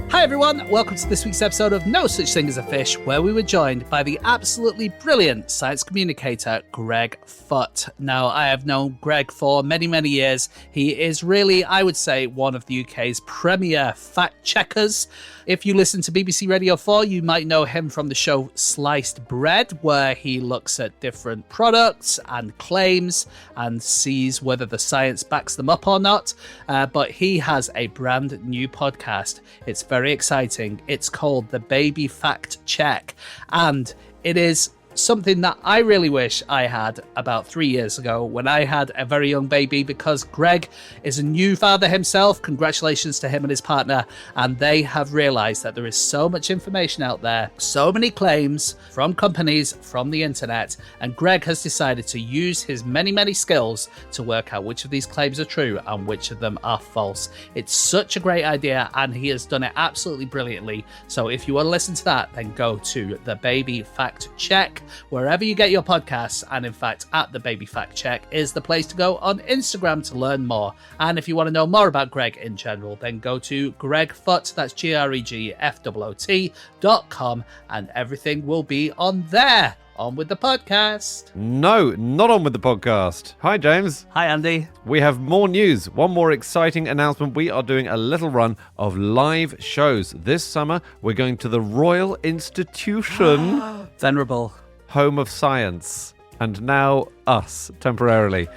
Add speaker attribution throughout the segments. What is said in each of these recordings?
Speaker 1: Hi everyone, welcome to this week's episode of No Such Thing as a Fish, where we were joined by the absolutely brilliant science communicator, Greg Foote. Now, I have known Greg for many, many years. He is really, I would say, one of the UK's premier fact checkers. If you listen to BBC Radio 4, you might know him from the show Sliced Bread, where he looks at different products and claims and sees whether the science backs them up or not. But he has a brand new podcast. It's very exciting. It's called The Baby Fact Check, and it is something that I really wish I had about 3 years ago when I had a very young baby, because Greg is a new father himself. Congratulations to him and his partner. And they have realized that there is so much information out there, so many claims from companies, from the internet. And Greg has decided to use his many, many skills to work out which of these claims are true and which of them are false. It's such a great idea, and he has done it absolutely brilliantly. So if you want to listen to that, then go to The Baby Fact Check wherever you get your podcasts, and in fact at The Baby Fact Check is the place to go on Instagram to learn more. And if you want to know more about Greg in general, then go to Greg Foote, that's GregFoot.com, and everything will be on there. On with the podcast.
Speaker 2: No, not on with the podcast. Hi, James.
Speaker 1: Hi, Andy.
Speaker 2: We have more news. One more exciting announcement. We are doing a little run of live shows. This summer, we're going to the Royal Institution.
Speaker 1: Venerable.
Speaker 2: Home of Science. And now us, temporarily.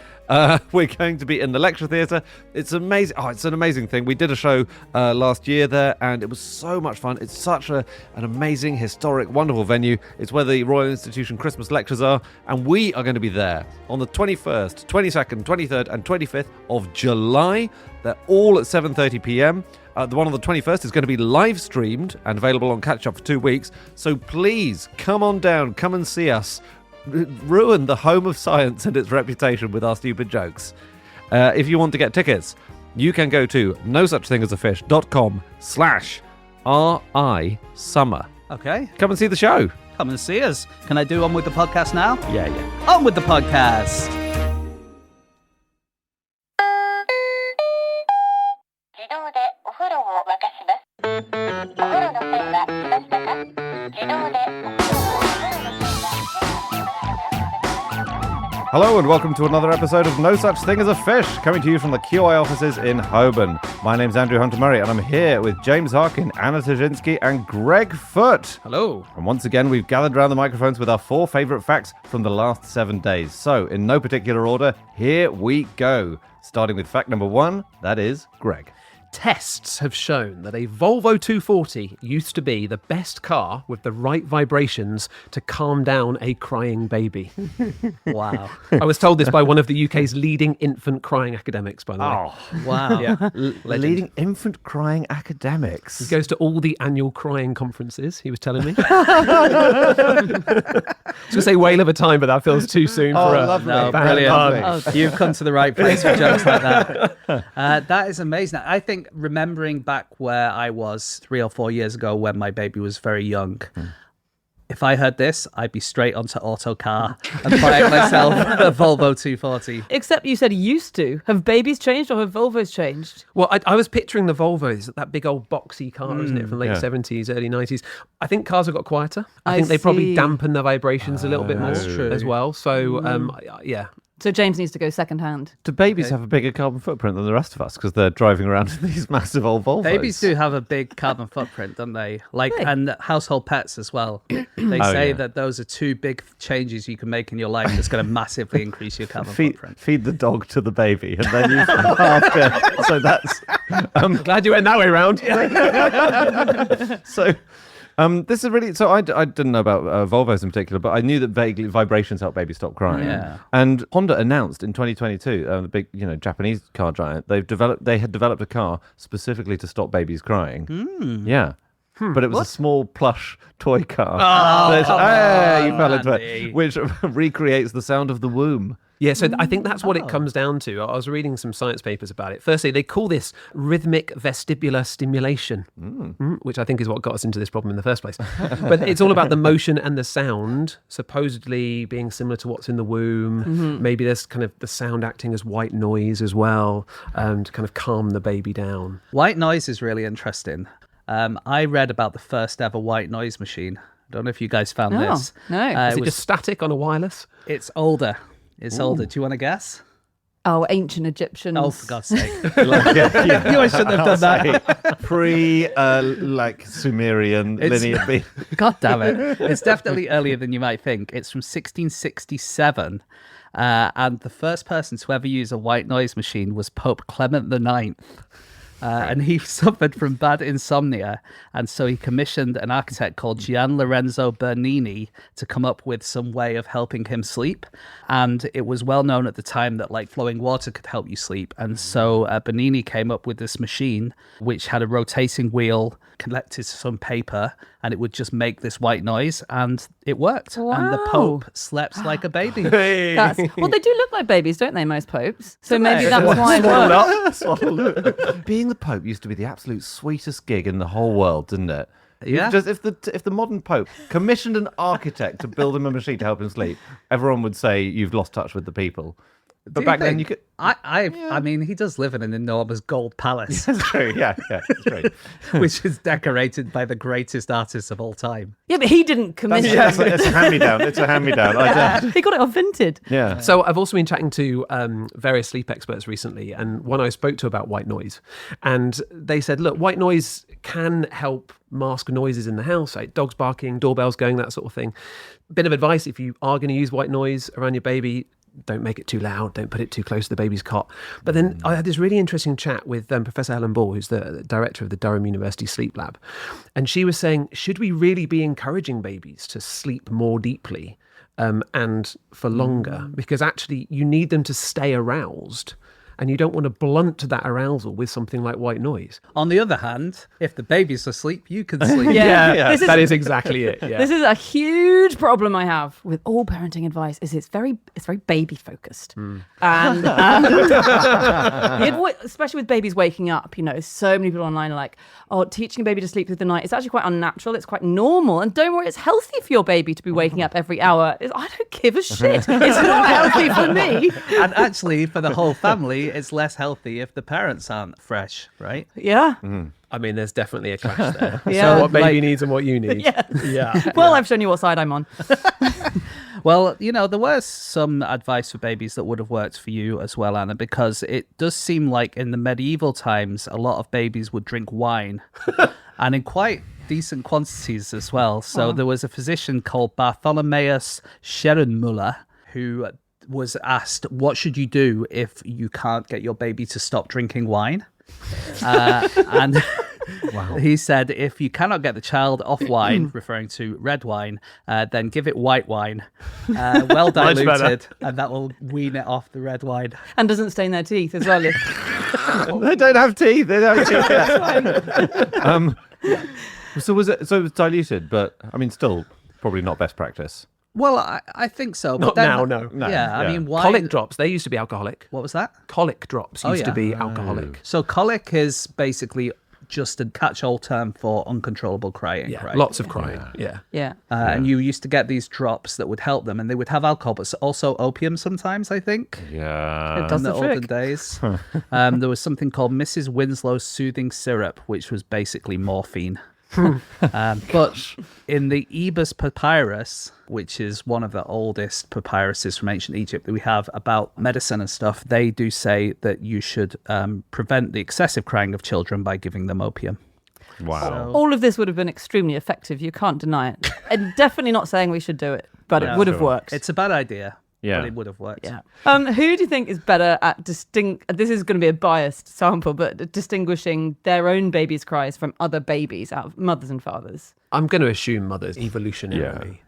Speaker 2: We're going to be in the lecture theatre. It's amazing. Oh, it's an amazing thing. We did a show last year there, and it was so much fun. It's such an amazing, historic, wonderful venue. It's where the Royal Institution Christmas lectures are, and we are going to be there on the 21st, 22nd, 23rd, and 25th of July. They're all at 7:30 p.m. The one on the 21st is going to be live streamed and available on Catch Up for 2 weeks. So please, come on down, come and see us. Ruin the home of science and its reputation with our stupid jokes. If you want to get tickets, you can go to nosuchthingasafish.com/RI summer.
Speaker 1: Okay.
Speaker 2: Come and see the show.
Speaker 1: Come and see us. Can I do On With the Podcast now?
Speaker 2: Yeah.
Speaker 1: On With the Podcast.
Speaker 2: Hello and welcome to another episode of No Such Thing as a Fish, coming to you from the QI offices in Holborn. My name's Andrew Hunter-Murray, and I'm here with James Harkin, Anna Tajinski, and Greg Foote.
Speaker 1: Hello.
Speaker 2: And once again, we've gathered around the microphones with our 4 favourite facts from the last 7 days. So, in no particular order, here we go. Starting with fact number 1, that is Greg.
Speaker 3: Tests have shown that a Volvo 240 used to be the best car with the right vibrations to calm down a crying baby.
Speaker 1: Wow.
Speaker 3: I was told this by one of the UK's leading infant crying academics, by the way.
Speaker 2: Oh,
Speaker 1: Wow.
Speaker 3: Yeah.
Speaker 2: leading infant crying academics.
Speaker 3: He goes to all the annual crying conferences, he was telling me. I was going to say whale of a time, but that feels too soon for a
Speaker 2: lovely.
Speaker 1: No,
Speaker 3: bad
Speaker 1: brilliant.
Speaker 3: pun.
Speaker 1: Oh, you've come to the right place for jokes like that. That is amazing. I think remembering back where I was 3 or 4 years ago when my baby was very young, if I heard this, I'd be straight onto Autocar and buying myself a Volvo 240.
Speaker 4: Except you said used to. Have babies changed or have Volvos changed?
Speaker 3: Well, I was picturing the Volvos, that big old boxy car, isn't it, from late
Speaker 2: yeah.
Speaker 3: 70s, early 90s. I think cars have got quieter. I
Speaker 4: I
Speaker 3: think they probably
Speaker 4: see.
Speaker 3: dampen the vibrations a little bit more
Speaker 1: That's true.
Speaker 3: as well. So, yeah.
Speaker 4: So James needs to go second hand.
Speaker 2: Do babies have a bigger carbon footprint than the rest of us because they're driving around in these massive old Volvos?
Speaker 1: Babies do have a big carbon footprint, don't they? Like,
Speaker 4: Hey.
Speaker 1: and household pets as well. They say that those are 2 big changes you can make in your life that's going to massively increase your carbon footprint.
Speaker 2: Feed the dog to the baby, and then you half it. So that's
Speaker 3: Glad you went that way round.
Speaker 2: so. This is really so. I didn't know about Volvos in particular, but I knew that vaguely vibrations help babies stop crying.
Speaker 1: Yeah.
Speaker 2: And Honda announced in 2022, the big Japanese car giant, they had developed a car specifically to stop babies crying. Yeah. But it was a small plush toy car.
Speaker 1: Oh,
Speaker 2: you fell into
Speaker 1: Andy.
Speaker 2: it, which recreates the sound of the womb.
Speaker 3: Yeah, so I think that's what it comes down to. I was reading some science papers about it. Firstly, they call this rhythmic vestibular stimulation, which I think is what got us into this problem in the first place. But it's all about the motion and the sound, supposedly being similar to what's in the womb. Maybe there's kind of the sound acting as white noise as well, to kind of calm the baby down.
Speaker 1: White noise is really interesting. I read about the first ever white noise machine. I don't know if you guys found
Speaker 4: Oh,
Speaker 1: this.
Speaker 4: no.
Speaker 3: Is it just static on a wireless?
Speaker 1: It's older. It's older. Do you want to guess?
Speaker 4: Oh, ancient Egyptians.
Speaker 1: Oh, for God's sake.
Speaker 2: Yeah.
Speaker 1: You shouldn't have done that.
Speaker 2: Sumerian linear being.
Speaker 1: God damn it. It's definitely earlier than you might think. It's from 1667. And the first person to ever use a white noise machine was Pope Clement IX. And he suffered from bad insomnia. And so he commissioned an architect called Gian Lorenzo Bernini to come up with some way of helping him sleep. And it was well known at the time that like flowing water could help you sleep. And so Bernini came up with this machine, which had a rotating wheel, collected some paper, and it would just make this white noise. And it worked. And the
Speaker 4: Wow.
Speaker 1: Pope slept like a baby.
Speaker 4: Well, they do look like babies, don't they, most popes? So maybe
Speaker 1: they?
Speaker 4: that's why it works.
Speaker 2: Being the Pope used to be the absolute sweetest gig in the whole world, didn't it?
Speaker 1: Yeah.
Speaker 2: Just if the modern Pope commissioned an architect to build him a machine to help him sleep, everyone would say you've lost touch with the people. But back then you could.
Speaker 1: I mean, he does live in an enormous gold palace.
Speaker 2: That's true. Yeah, it's true.
Speaker 1: Which is decorated by the greatest artists of all time.
Speaker 4: Yeah, but he didn't commission.
Speaker 2: It's a hand-me-down. It's a hand-me-down.
Speaker 4: He got it off Vinted.
Speaker 2: Yeah.
Speaker 3: So I've also been chatting to various sleep experts recently, and one I spoke to about white noise, and they said, look, white noise can help mask noises in the house, like dogs barking, doorbells going, that sort of thing. Bit of advice, if you are going to use white noise around your baby, don't make it too loud, don't put it too close to the baby's cot. But then I had this really interesting chat with Professor Helen Ball, who's the director of the Durham University Sleep Lab. And she was saying, should we really be encouraging babies to sleep more deeply and for longer? Because actually you need them to stay aroused. And you don't want to blunt that arousal with something like white noise.
Speaker 1: On the other hand, if the baby's asleep, you can sleep.
Speaker 4: Yeah.
Speaker 3: That is exactly it. Yeah.
Speaker 4: This is a huge problem I have with all parenting advice. Is it's very baby focused, and especially with babies waking up. You know, so many people online are like, "Oh, teaching a baby to sleep through the night is actually quite unnatural. It's quite normal, and don't worry, it's healthy for your baby to be waking up every hour." I don't give a shit. It's not healthy for me.
Speaker 1: And actually, for the whole family, it's less healthy if the parents aren't fresh, right?
Speaker 4: Yeah.
Speaker 3: I mean, there's definitely a clash there.
Speaker 4: Yeah.
Speaker 3: So what baby
Speaker 1: Like-
Speaker 3: needs and what you need. Yeah.
Speaker 4: Well, I've shown you what side I'm on.
Speaker 1: Well, you know, there was some advice for babies that would have worked for you as well, Anna, because it does seem like in the medieval times, a lot of babies would drink wine and in quite decent quantities as well. So there was a physician called Bartholomeus Scherenmuller who was asked, what should you do if you can't get your baby to stop drinking wine? And he said, if you cannot get the child off wine, referring to red wine, then give it white wine, well diluted, and that will wean it off the red wine.
Speaker 4: And doesn't stain their teeth as well.
Speaker 2: They don't have teeth. They don't have teeth. So was it diluted, but I mean, still probably not best practice.
Speaker 1: Well, I think so.
Speaker 3: Not
Speaker 1: But then,
Speaker 3: now, no.
Speaker 1: Yeah, I mean, wine...
Speaker 3: Colic drops, they used to be alcoholic.
Speaker 1: What was that?
Speaker 3: Colic drops used to
Speaker 1: yeah.
Speaker 3: be alcoholic.
Speaker 1: So colic is basically just a catch-all term for uncontrollable crying,
Speaker 3: Yeah,
Speaker 1: right?
Speaker 3: lots of crying. Yeah.
Speaker 1: And you used to get these drops that would help them, and they would have alcohol, but also opium sometimes, I think.
Speaker 2: Yeah.
Speaker 4: It does
Speaker 1: In the
Speaker 4: the trick.
Speaker 1: olden days. There was something called Mrs. Winslow's Soothing Syrup, which was basically morphine. But in the Ebers Papyrus, which is one of the oldest papyruses from ancient Egypt that we have about medicine and stuff, they do say that you should prevent the excessive crying of children by giving them opium.
Speaker 2: Wow.
Speaker 4: All of this would have been extremely effective. You can't deny it. And definitely not saying we should do it, but it would have worked.
Speaker 1: It's a bad idea,
Speaker 2: Yeah.
Speaker 1: but it would have worked.
Speaker 4: Yeah. Who do you think is better at this is going to be a biased sample, but distinguishing their own baby's cries from other babies out of mothers and fathers?
Speaker 3: I'm going to assume mothers evolutionarily.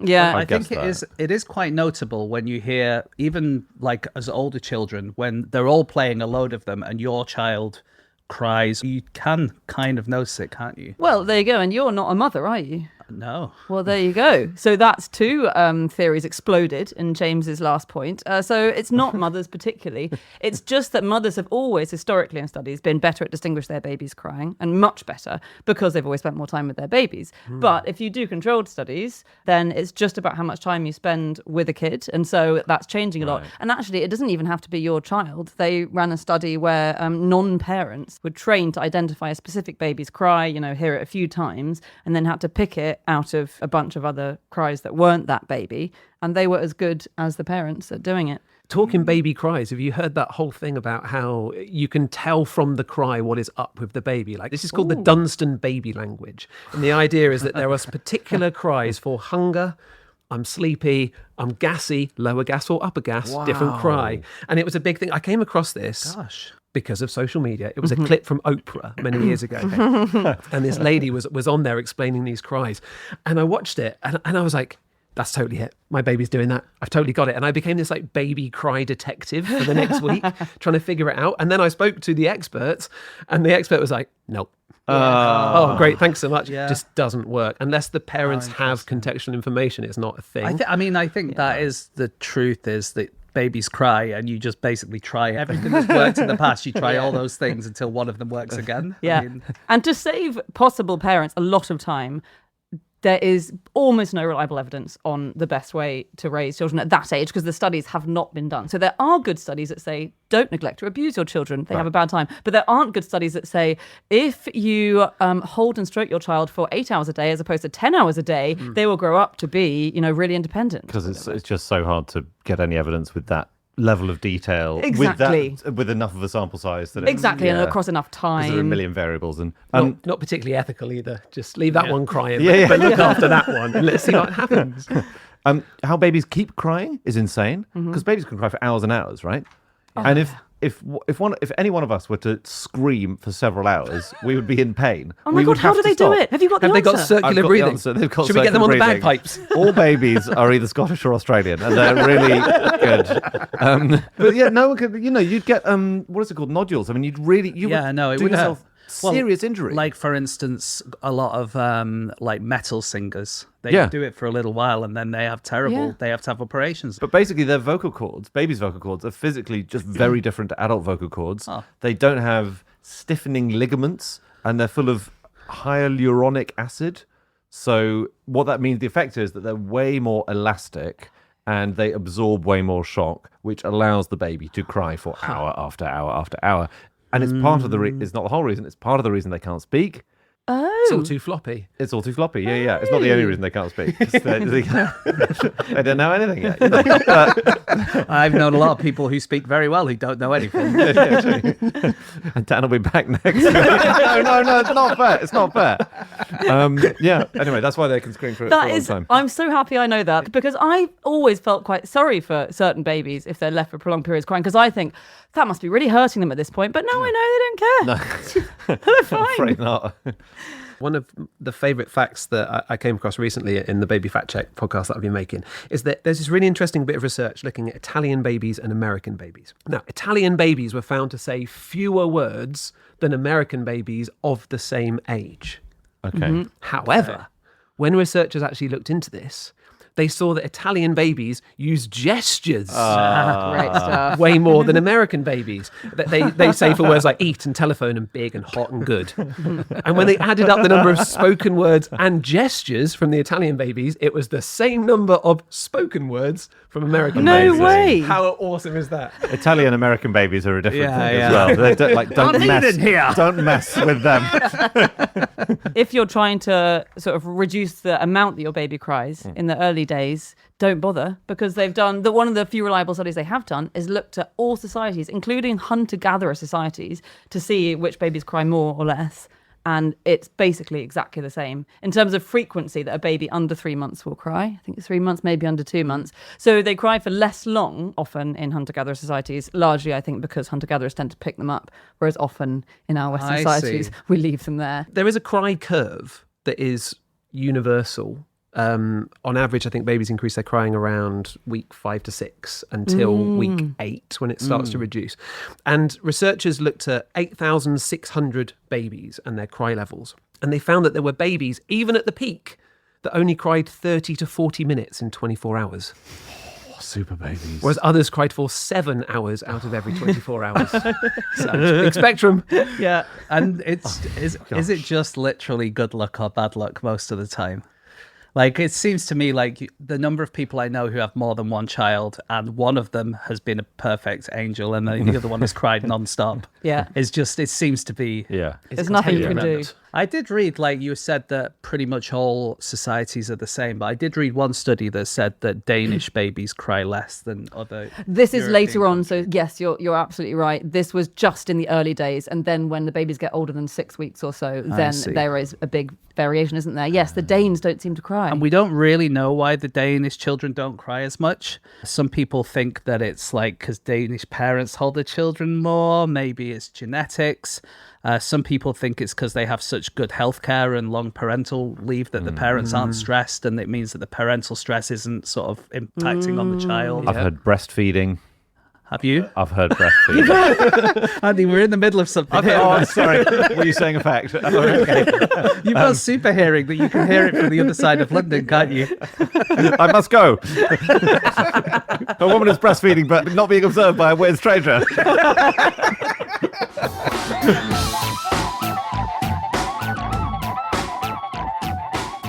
Speaker 4: Yeah.
Speaker 1: I
Speaker 2: guess
Speaker 1: think
Speaker 2: that.
Speaker 1: it is quite notable when you hear, even like as older children, when they're all playing a load of them and your child cries, you can kind of notice it, can't you?
Speaker 4: Well, there you go. And you're not a mother, are you?
Speaker 1: No.
Speaker 4: Well, there you go. So that's two theories exploded in James's last point. So it's not mothers particularly. It's just that mothers have always, historically in studies, been better at distinguish their babies crying, and much better because they've always spent more time with their babies. But if you do controlled studies, then it's just about how much time you spend with a kid. And so that's changing a lot. And actually, it doesn't even have to be your child. They ran a study where non-parents were trained to identify a specific baby's cry, hear it a few times, and then had to pick it out of a bunch of other cries that weren't that baby, and they were as good as the parents at doing it.
Speaker 3: Talking baby cries, have you heard that whole thing about how you can tell from the cry what is up with the baby? Like, this is called the Dunstan baby language. And the idea is that there are particular cries for hunger, I'm sleepy, I'm gassy, lower gas or upper gas, different cry. And it was a big thing. I came across this because of social media. It was a clip from Oprah many years ago. And this lady was on there explaining these cries. And I watched it and I was like, that's totally it. My baby's doing that. I've totally got it. And I became this like baby cry detective for the next week, trying to figure it out. And then I spoke to the experts and the expert was like, nope. Oh, great. Thanks so much.
Speaker 1: Yeah.
Speaker 3: Just doesn't work. Unless the parents have contextual information, it's not a thing.
Speaker 1: I think that is the truth, is that babies cry and you just basically try everything that's worked in the past. You try all those things until one of them works again.
Speaker 4: Yeah. And to save possible parents a lot of time, there is almost no reliable evidence on the best way to raise children at that age because the studies have not been done. So there are good studies that say don't neglect or abuse your children. They have a bad time. But there aren't good studies that say if you hold and stroke your child for 8 hours a day as opposed to 10 hours a day, they will grow up to be, really independent.
Speaker 5: Because it's just so hard to get any evidence with that level of detail,
Speaker 4: Exactly.
Speaker 5: with enough of a sample size that
Speaker 4: And across enough time.
Speaker 5: there are a million variables and
Speaker 3: not particularly ethical either. Just leave that one crying, but look after that one and let's see what happens.
Speaker 5: how babies keep crying is insane because babies can cry for hours and hours, right? And if any one of us were to scream for several hours, we would be in pain.
Speaker 4: Oh my God, how do they do it? Have you got the
Speaker 3: Have
Speaker 4: answer?
Speaker 3: they got circular breathing?
Speaker 5: They've got
Speaker 3: Should we get them on the
Speaker 5: circular breathing.
Speaker 3: bagpipes?
Speaker 5: All babies are either Scottish or Australian, and they're really good. But yeah, no one could. You'd get what is it called, nodules? I mean, it would
Speaker 1: it
Speaker 5: do
Speaker 1: would
Speaker 5: yourself
Speaker 1: hurt.
Speaker 5: serious injury.
Speaker 1: Like, for instance, a lot of like metal singers, they do it for a little while and then they have they have to have operations.
Speaker 5: But basically, their vocal cords, babies' vocal cords, are physically just very different to adult vocal cords. They don't have stiffening ligaments, and they're full of hyaluronic acid. So what that means, the effect is that they're way more elastic and they absorb way more shock, which allows the baby to cry for hour after hour after hour. And it's part of the it's not the whole reason, it's part of the reason they can't speak.
Speaker 3: It's all too floppy.
Speaker 5: It's all too floppy, yeah. It's not the only reason they can't speak. They don't know anything yet.
Speaker 1: I've known a lot of people who speak very well who don't know anything.
Speaker 5: And Dan will be back next. No, it's not fair. It's not fair. Anyway, that's why they can scream for a long time.
Speaker 4: I'm so happy I know that because I always felt quite sorry for certain babies if they're left for prolonged periods crying because I think that must be really hurting them at this point. But no, I know they don't care. They're fine.
Speaker 5: I'm afraid not.
Speaker 3: One of the favourite facts that I came across recently in the Baby Fact Check podcast that I've been making is that there's this really interesting bit of research looking at Italian babies and American babies. Now, Italian babies were found to say fewer words than American babies of the same age.
Speaker 5: Okay.
Speaker 3: However, when researchers actually looked into this, they saw that Italian babies use gestures
Speaker 4: Great stuff.
Speaker 3: way more than American babies. They say for words like eat and telephone and big and hot and good. And when they added up the number of spoken words and gestures from the Italian babies, it was the same number of spoken words from American
Speaker 4: No
Speaker 3: babies.
Speaker 4: way.
Speaker 3: How awesome is that?
Speaker 5: Italian American babies are a different
Speaker 1: Yeah,
Speaker 5: thing
Speaker 1: yeah.
Speaker 5: as well. They don't
Speaker 1: in
Speaker 5: mess
Speaker 1: here.
Speaker 5: with them.
Speaker 4: If you're trying to sort of reduce the amount that your baby cries in the early days, don't bother because they've done one of the few reliable studies they have done is looked at all societies, including hunter-gatherer societies, to see which babies cry more or less. And it's basically exactly the same in terms of frequency that a baby under 3 months will cry. I think it's 3 months, maybe under 2 months. So they cry for less long, often in hunter-gatherer societies, largely, I think, because hunter-gatherers tend to pick them up, whereas often in our Western
Speaker 1: I
Speaker 4: societies,
Speaker 1: see.
Speaker 4: we leave them there.
Speaker 3: There is a cry curve that is universal. On average, I think babies increase their crying around week 5 to 6 until week 8 when it starts to reduce. And researchers looked at 8,600 babies and their cry levels. And they found that there were babies, even at the peak, that only cried 30 to 40 minutes in 24 hours.
Speaker 5: Super babies.
Speaker 3: Whereas others cried for 7 hours out of every 24 hours. So, big spectrum.
Speaker 1: Yeah, and is it just literally good luck or bad luck most of the time? Like, it seems to me like the number of people I know who have more than one child, and one of them has been a perfect angel, and the other one has cried nonstop.
Speaker 4: Yeah.
Speaker 1: It seems to be.
Speaker 5: Yeah.
Speaker 4: There's nothing you can do.
Speaker 1: I did read, like you said, that pretty much all societies are the same, but I did read one study that said that Danish babies cry less than other.
Speaker 4: This is
Speaker 1: European
Speaker 4: later on,
Speaker 1: countries.
Speaker 4: so yes, you're absolutely right. This was just in the early days, and then when the babies get older than 6 weeks or so, then
Speaker 1: see.
Speaker 4: there is a big variation, isn't there? Yes, the Danes don't seem to cry.
Speaker 1: And we don't really know why the Danish children don't cry as much. Some people think that it's like because Danish parents hold their children more. Maybe it's genetics. Some people think it's because they have such good healthcare and long parental leave that the parents aren't stressed, and it means that the parental stress isn't sort of impacting on the child.
Speaker 5: I've heard breastfeeding.
Speaker 1: Have you?
Speaker 5: I've heard breastfeeding.
Speaker 1: Andy, we're in the middle of something. here.
Speaker 5: Oh, sorry. Were you saying a fact? Oh, okay.
Speaker 1: You've got super hearing that you can hear it from the other side of London, can't you?
Speaker 5: I must go. A woman is breastfeeding, but not being observed by a weird stranger.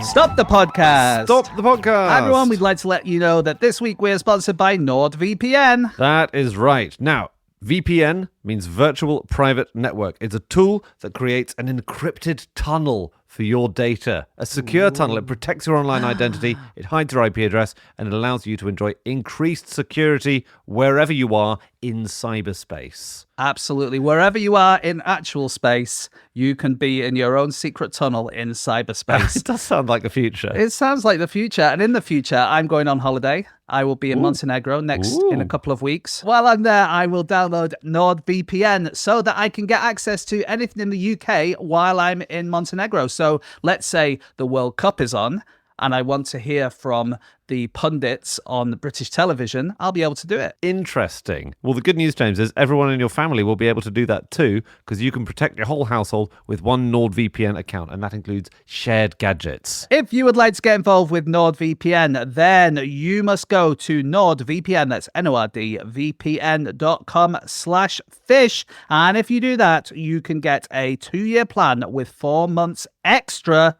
Speaker 1: Stop the podcast.
Speaker 5: Stop the podcast.
Speaker 1: Everyone, we'd like to let you know that this week we're sponsored by NordVPN.
Speaker 5: That is right. Now, VPN means virtual private network. It's a tool that creates an encrypted tunnel for your data. A secure tunnel. It protects your online identity, it hides your IP address, and it allows you to enjoy increased security wherever you are in cyberspace.
Speaker 1: Absolutely. Wherever you are in actual space, you can be in your own secret tunnel in cyberspace.
Speaker 5: It does sound like the future.
Speaker 1: It sounds like the future. And in the future, I'm going on holiday. I will be in Montenegro in a couple of weeks. While I'm there, I will download NordVPN so that I can get access to anything in the UK while I'm in Montenegro. So let's say the World Cup is on and I want to hear from the pundits on British television, I'll be able to do it.
Speaker 5: Interesting. Well, the good news, James, is everyone in your family will be able to do that too, because you can protect your whole household with one NordVPN account, and that includes shared gadgets.
Speaker 1: If you would like to get involved with NordVPN, then you must go to NordVPN, that's NORDVPN.com/fish. And if you do that, you can get a 2-year plan with 4 months extra.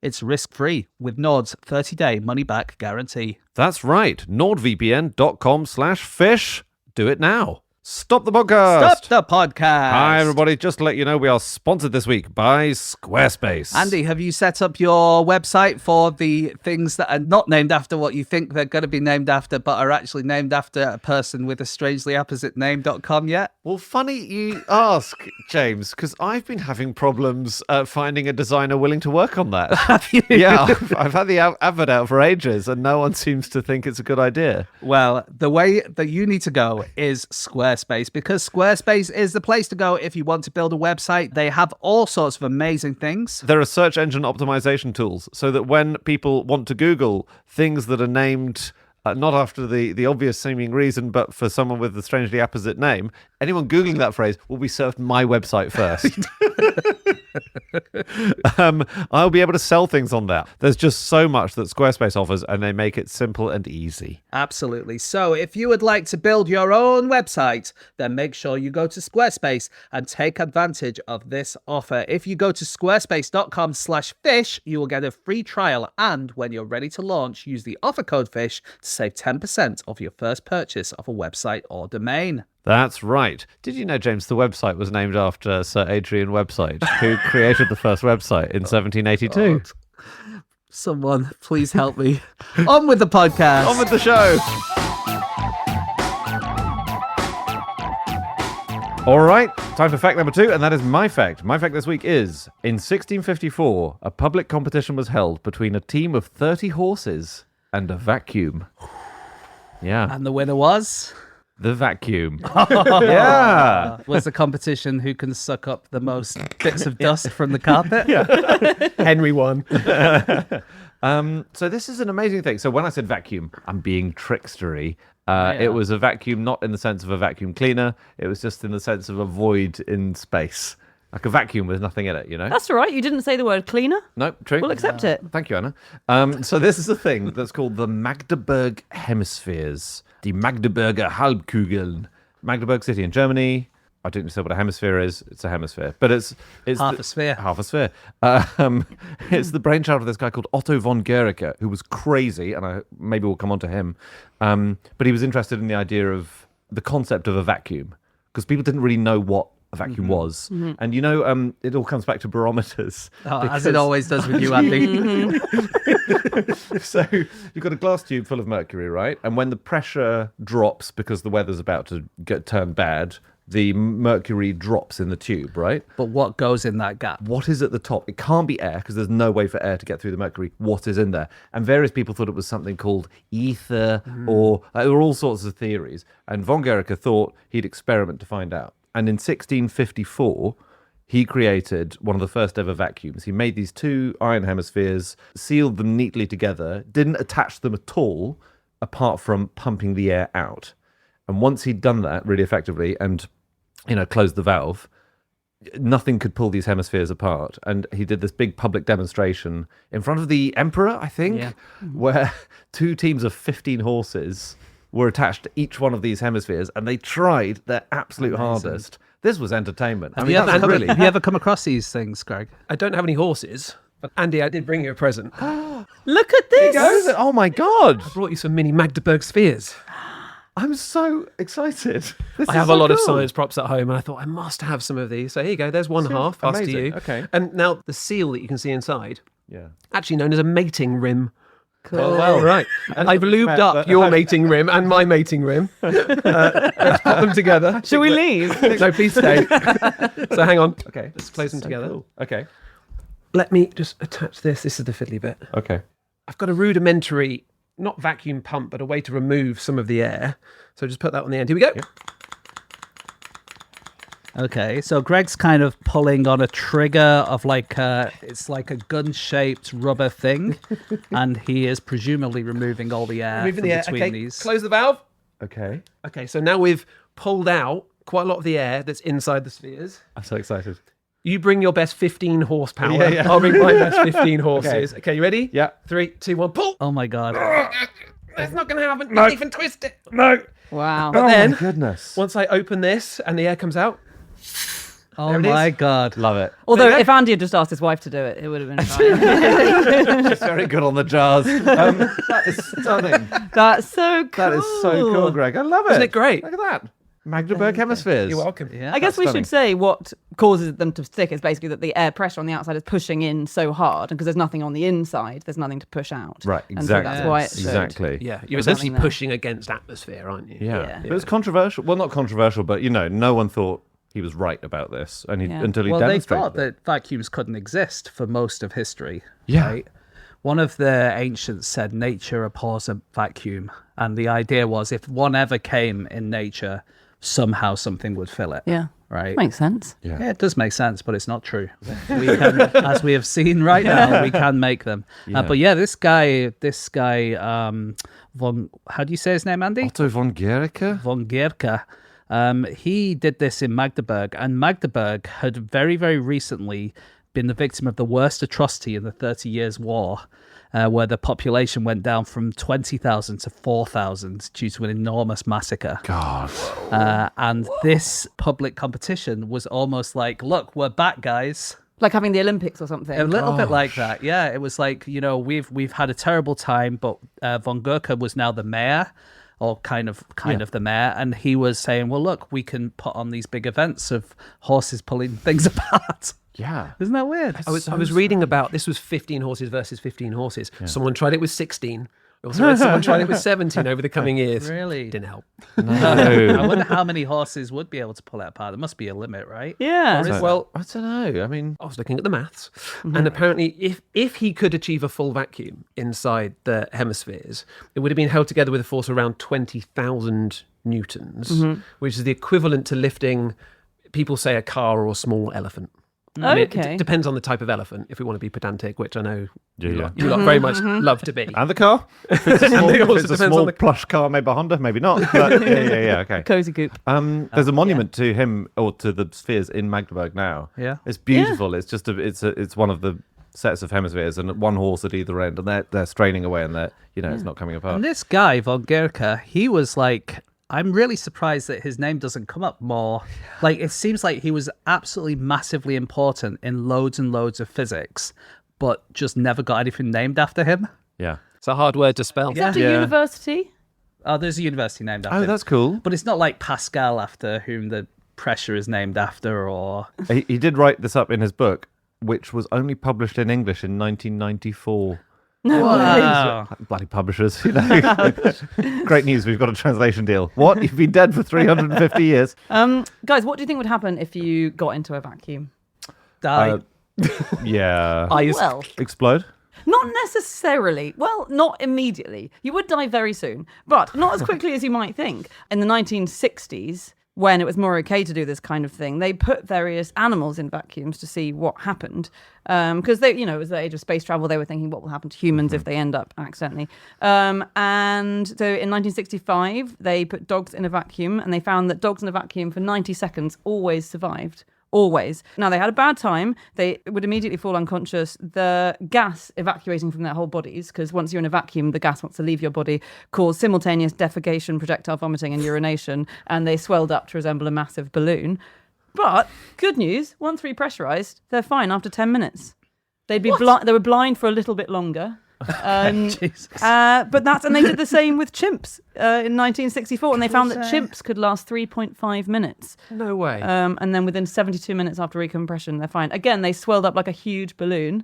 Speaker 1: It's risk-free with Nord's 30-day money-back guarantee.
Speaker 5: That's right. NordVPN.com/fish. Do it now. Stop the podcast.
Speaker 1: Stop the podcast.
Speaker 5: Hi, everybody. Just to let you know, we are sponsored this week by Squarespace.
Speaker 1: Andy, have you set up your website for the things that are not named after what you think they're going to be named after, but are actually named after a person with a strangely opposite name.com yet?
Speaker 5: Well, funny you ask, James, because I've been having problems finding a designer willing to work on that.
Speaker 1: Have you?
Speaker 5: Yeah, I've had the advert out for ages, and no one seems to think it's a good idea.
Speaker 1: Well, the way that you need to go is Squarespace, because Squarespace is the place to go if you want to build a website. They have all sorts of amazing things.
Speaker 5: There are search engine optimization tools so that when people want to Google things that are named not after the obvious seeming reason, but for someone with a strangely opposite name, anyone Googling that phrase will be served my website first. I'll be able to sell things on that. There's just so much that Squarespace offers, and they make it simple and easy.
Speaker 1: Absolutely. So if you would like to build your own website, then make sure you go to Squarespace and take advantage of this offer. If you go to squarespace.com/fish, you will get a free trial. And when you're ready to launch, use the offer code FISH to save 10% off your first purchase of a website or domain.
Speaker 5: That's right. Did you know, James, the website was named after Sir Adrian Website, who created the first website in 1782?
Speaker 1: Someone, please help me. On with the podcast.
Speaker 5: On with the show. All right, time for fact number 2, and that is my fact. My fact this week is, in 1654, a public competition was held between a team of 30 horses and a vacuum. Yeah.
Speaker 1: And the winner was?
Speaker 5: The vacuum. Yeah.
Speaker 1: Was the competition who can suck up the most bits of dust from the carpet?
Speaker 3: Henry won.
Speaker 5: So this is an amazing thing. So when I said vacuum, I'm being trickstery. It was a vacuum not in the sense of a vacuum cleaner. It was just in the sense of a void in space. Like a vacuum with nothing in it, you know?
Speaker 4: That's all right. You didn't say the word cleaner.
Speaker 5: No, true.
Speaker 4: We'll accept it.
Speaker 5: Thank you, Anna. So this is a thing that's called the Magdeburg Hemispheres. Die Magdeburger Halbkugeln. Magdeburg City in Germany. I didn't say what a hemisphere is. It's a hemisphere. But it's
Speaker 1: Half a sphere.
Speaker 5: Half a sphere. It's the brainchild of this guy called Otto von Guericke, who was crazy, and maybe we'll come on to him. But he was interested in the idea of the concept of a vacuum, because people didn't really know what a vacuum was. And it all comes back to barometers.
Speaker 1: As it always does with you, Andy.
Speaker 5: So you've got a glass tube full of mercury, right? And when the pressure drops because the weather's about to turn bad, the mercury drops in the tube, right?
Speaker 1: But what goes in that gap?
Speaker 5: What is at the top? It can't be air because there's no way for air to get through the mercury. What is in there? And various people thought it was something called ether, or there were all sorts of theories. And von Guericke thought he'd experiment to find out. And in 1654, he created one of the first ever vacuums. He made these two iron hemispheres, sealed them neatly together, didn't attach them at all, apart from pumping the air out. And once he'd done that really effectively and, closed the valve, nothing could pull these hemispheres apart. And he did this big public demonstration in front of the emperor, I think, where two teams of 15 horses were attached to each one of these hemispheres, and they tried their absolute hardest. This was entertainment.
Speaker 1: Have you ever come across these things, Greg?
Speaker 3: I don't have any horses, but Andy, I did bring you a present.
Speaker 4: Look at this.
Speaker 5: Oh my God.
Speaker 3: I brought you some mini Magdeburg spheres.
Speaker 5: I'm so excited.
Speaker 3: I have a lot of science props at home, and I thought I must have some of these. So here you go. There's one half. Pass to
Speaker 5: amazing.
Speaker 3: you.
Speaker 5: Okay.
Speaker 3: And now the seal that you can see inside,
Speaker 5: Yeah.
Speaker 3: actually known as a mating rim.
Speaker 4: Cool.
Speaker 3: Oh, well, right. And I've lubed up your mating rim and my mating rim. Let's put them together.
Speaker 4: Shall we leave?
Speaker 3: No, please stay. So hang on.
Speaker 5: Okay.
Speaker 3: Let's close them together.
Speaker 5: Cool. Okay.
Speaker 3: Let me just attach this. This is the fiddly bit.
Speaker 5: Okay.
Speaker 3: I've got a rudimentary, not vacuum pump, but a way to remove some of the air. So just put that on the end. Here we go.
Speaker 5: Yep.
Speaker 1: Okay, so Greg's kind of pulling on a trigger of it's like a gun-shaped rubber thing, and he is presumably removing all the air
Speaker 3: Removing
Speaker 1: from
Speaker 3: the air.
Speaker 1: between
Speaker 3: Okay,
Speaker 1: these.
Speaker 3: close the valve.
Speaker 5: Okay.
Speaker 3: Okay, so now we've pulled out quite a lot of the air that's inside the spheres.
Speaker 5: I'm so excited.
Speaker 3: You bring your best 15 horsepower.
Speaker 5: Yeah, yeah.
Speaker 3: I'll bring my best 15 horses. Okay, you ready?
Speaker 5: Yeah.
Speaker 3: 3, 2, 1, pull.
Speaker 1: Oh my god.
Speaker 3: It's not going to happen. No. Even twist it.
Speaker 5: No.
Speaker 4: Wow.
Speaker 3: But then,
Speaker 5: my goodness.
Speaker 3: once I open this and the air comes out,
Speaker 1: Oh
Speaker 3: There it
Speaker 1: my
Speaker 3: is.
Speaker 1: god.
Speaker 5: Love it.
Speaker 4: Although
Speaker 3: There you go.
Speaker 4: if Andy had just asked his wife to do it, it would have been fine.
Speaker 5: She's very good on the jars. That is stunning.
Speaker 4: That's so cool.
Speaker 5: That is so cool, Greg. I love it.
Speaker 3: Isn't it great?
Speaker 5: Look at that. Magdeburg Hemispheres.
Speaker 3: You're welcome.
Speaker 1: Yeah.
Speaker 4: I guess we
Speaker 5: stunning.
Speaker 4: should say what causes them to stick is basically that the air pressure on the outside is pushing in so hard, and because there's nothing on the inside, there's nothing to push out.
Speaker 5: Right,
Speaker 4: And so
Speaker 5: exactly.
Speaker 4: that's why it should.
Speaker 5: Exactly.
Speaker 3: Yeah, you're
Speaker 4: There's
Speaker 3: essentially
Speaker 4: nothing there.
Speaker 3: pushing against atmosphere, aren't you?
Speaker 5: Yeah.
Speaker 4: Yeah.
Speaker 5: But it was controversial. Well, not controversial, but, no one thought he was right about this until he
Speaker 1: Well, they
Speaker 5: demonstrated
Speaker 1: thought
Speaker 5: it.
Speaker 1: that vacuums couldn't exist for most of history.
Speaker 5: Yeah.
Speaker 1: Right? One of the ancients said nature abhors a vacuum. And the idea was if one ever came in nature, somehow something would fill it.
Speaker 4: Yeah.
Speaker 1: Right?
Speaker 4: Makes sense.
Speaker 1: Yeah, it does make sense, but it's not true. We can, as we have seen right now, we can make them.
Speaker 5: Yeah.
Speaker 1: But yeah, this guy, von, how do you say his name, Andy?
Speaker 5: Otto von Guericke?
Speaker 1: Von Guericke. He did this in Magdeburg, and Magdeburg had very, very recently been the victim of the worst atrocity in the 30 Years' War, where the population went down from 20,000 to 4,000 due to an enormous massacre.
Speaker 5: God.
Speaker 1: And this public competition was almost like, look, we're back, guys.
Speaker 4: Like having the Olympics or something.
Speaker 1: A little bit like that, yeah. It was like, we've had a terrible time, but von Guericke was now the mayor, or kind of the mayor, and he was saying, well, look, we can put on these big events of horses pulling things apart.
Speaker 5: Yeah.
Speaker 1: Isn't that weird?
Speaker 3: I was reading about this was 15 horses versus 15 horses. Yeah. Someone tried it with 16. Also read someone tried it with 17 over the coming years.
Speaker 1: Really?
Speaker 3: Didn't help.
Speaker 5: No.
Speaker 1: I wonder how many horses would be able to pull it apart. There must be a limit, right?
Speaker 4: Yeah.
Speaker 3: Well,
Speaker 5: I don't know. I mean,
Speaker 3: I was looking at the maths, and apparently if he could achieve a full vacuum inside the hemispheres, it would have been held together with a force around 20,000 newtons, which is the equivalent to lifting, people say, a car or a small elephant. I mean,
Speaker 4: Okay.
Speaker 3: it depends on the type of elephant, if we want to be pedantic, which I know
Speaker 5: Yeah, yeah.
Speaker 3: you lot very much love to be.
Speaker 5: And the car. If it's a small,
Speaker 3: It also
Speaker 5: if it's a
Speaker 3: depends
Speaker 5: small
Speaker 3: on the-
Speaker 5: plush car, maybe a Honda, maybe not. But yeah. Okay.
Speaker 4: Cozy goop.
Speaker 5: There's a monument to him or to the spheres in Magdeburg now.
Speaker 1: Yeah.
Speaker 5: It's beautiful. It's just it's one of the sets of hemispheres and one horse at either end, and they're straining away, and it's not coming apart.
Speaker 1: And this guy, von Guericke, he was like, I'm really surprised that his name doesn't come up more. Like, it seems like he was absolutely massively important in loads and loads of physics, but just never got anything named after him.
Speaker 5: Yeah.
Speaker 3: It's a hard word to spell.
Speaker 4: Is that a university?
Speaker 1: Oh, there's a university named after
Speaker 5: Oh,
Speaker 1: him.
Speaker 5: that's cool.
Speaker 1: But it's not like Pascal, after whom the pressure is named after, or...
Speaker 5: He did write this up in his book, which was only published in English in 1994.
Speaker 1: Wow.
Speaker 5: Bloody publishers, Great news, we've got a translation deal. What? You've been dead for 350 years?
Speaker 4: Guys, what do you think would happen if you got into a vacuum?
Speaker 1: Die.
Speaker 5: Yeah.
Speaker 4: Well,
Speaker 5: Explode?
Speaker 4: not necessarily. Well, not immediately. You would die very soon, but not as quickly as you might think. In the 1960s, when it was more okay to do this kind of thing, they put various animals in vacuums to see what happened. Because they, it was the age of space travel. They were thinking what will happen to humans if they end up accidentally. And so in 1965, they put dogs in a vacuum, and they found that dogs in a vacuum for 90 seconds always survived. Always. Now, they had a bad time. They would immediately fall unconscious. The gas evacuating from their whole bodies, because once you're in a vacuum, the gas wants to leave your body, caused simultaneous defecation, projectile vomiting, and urination, and they swelled up to resemble a massive balloon. But good news, once repressurized, they're fine after 10 minutes. They'd be they were blind for a little bit longer.
Speaker 1: Jesus.
Speaker 4: But and they did the same with chimps in 1964, and they found that chimps could last 3.5 minutes.
Speaker 3: No way.
Speaker 4: And then within 72 minutes after recompression, they're fine. Again, they swelled up like a huge balloon,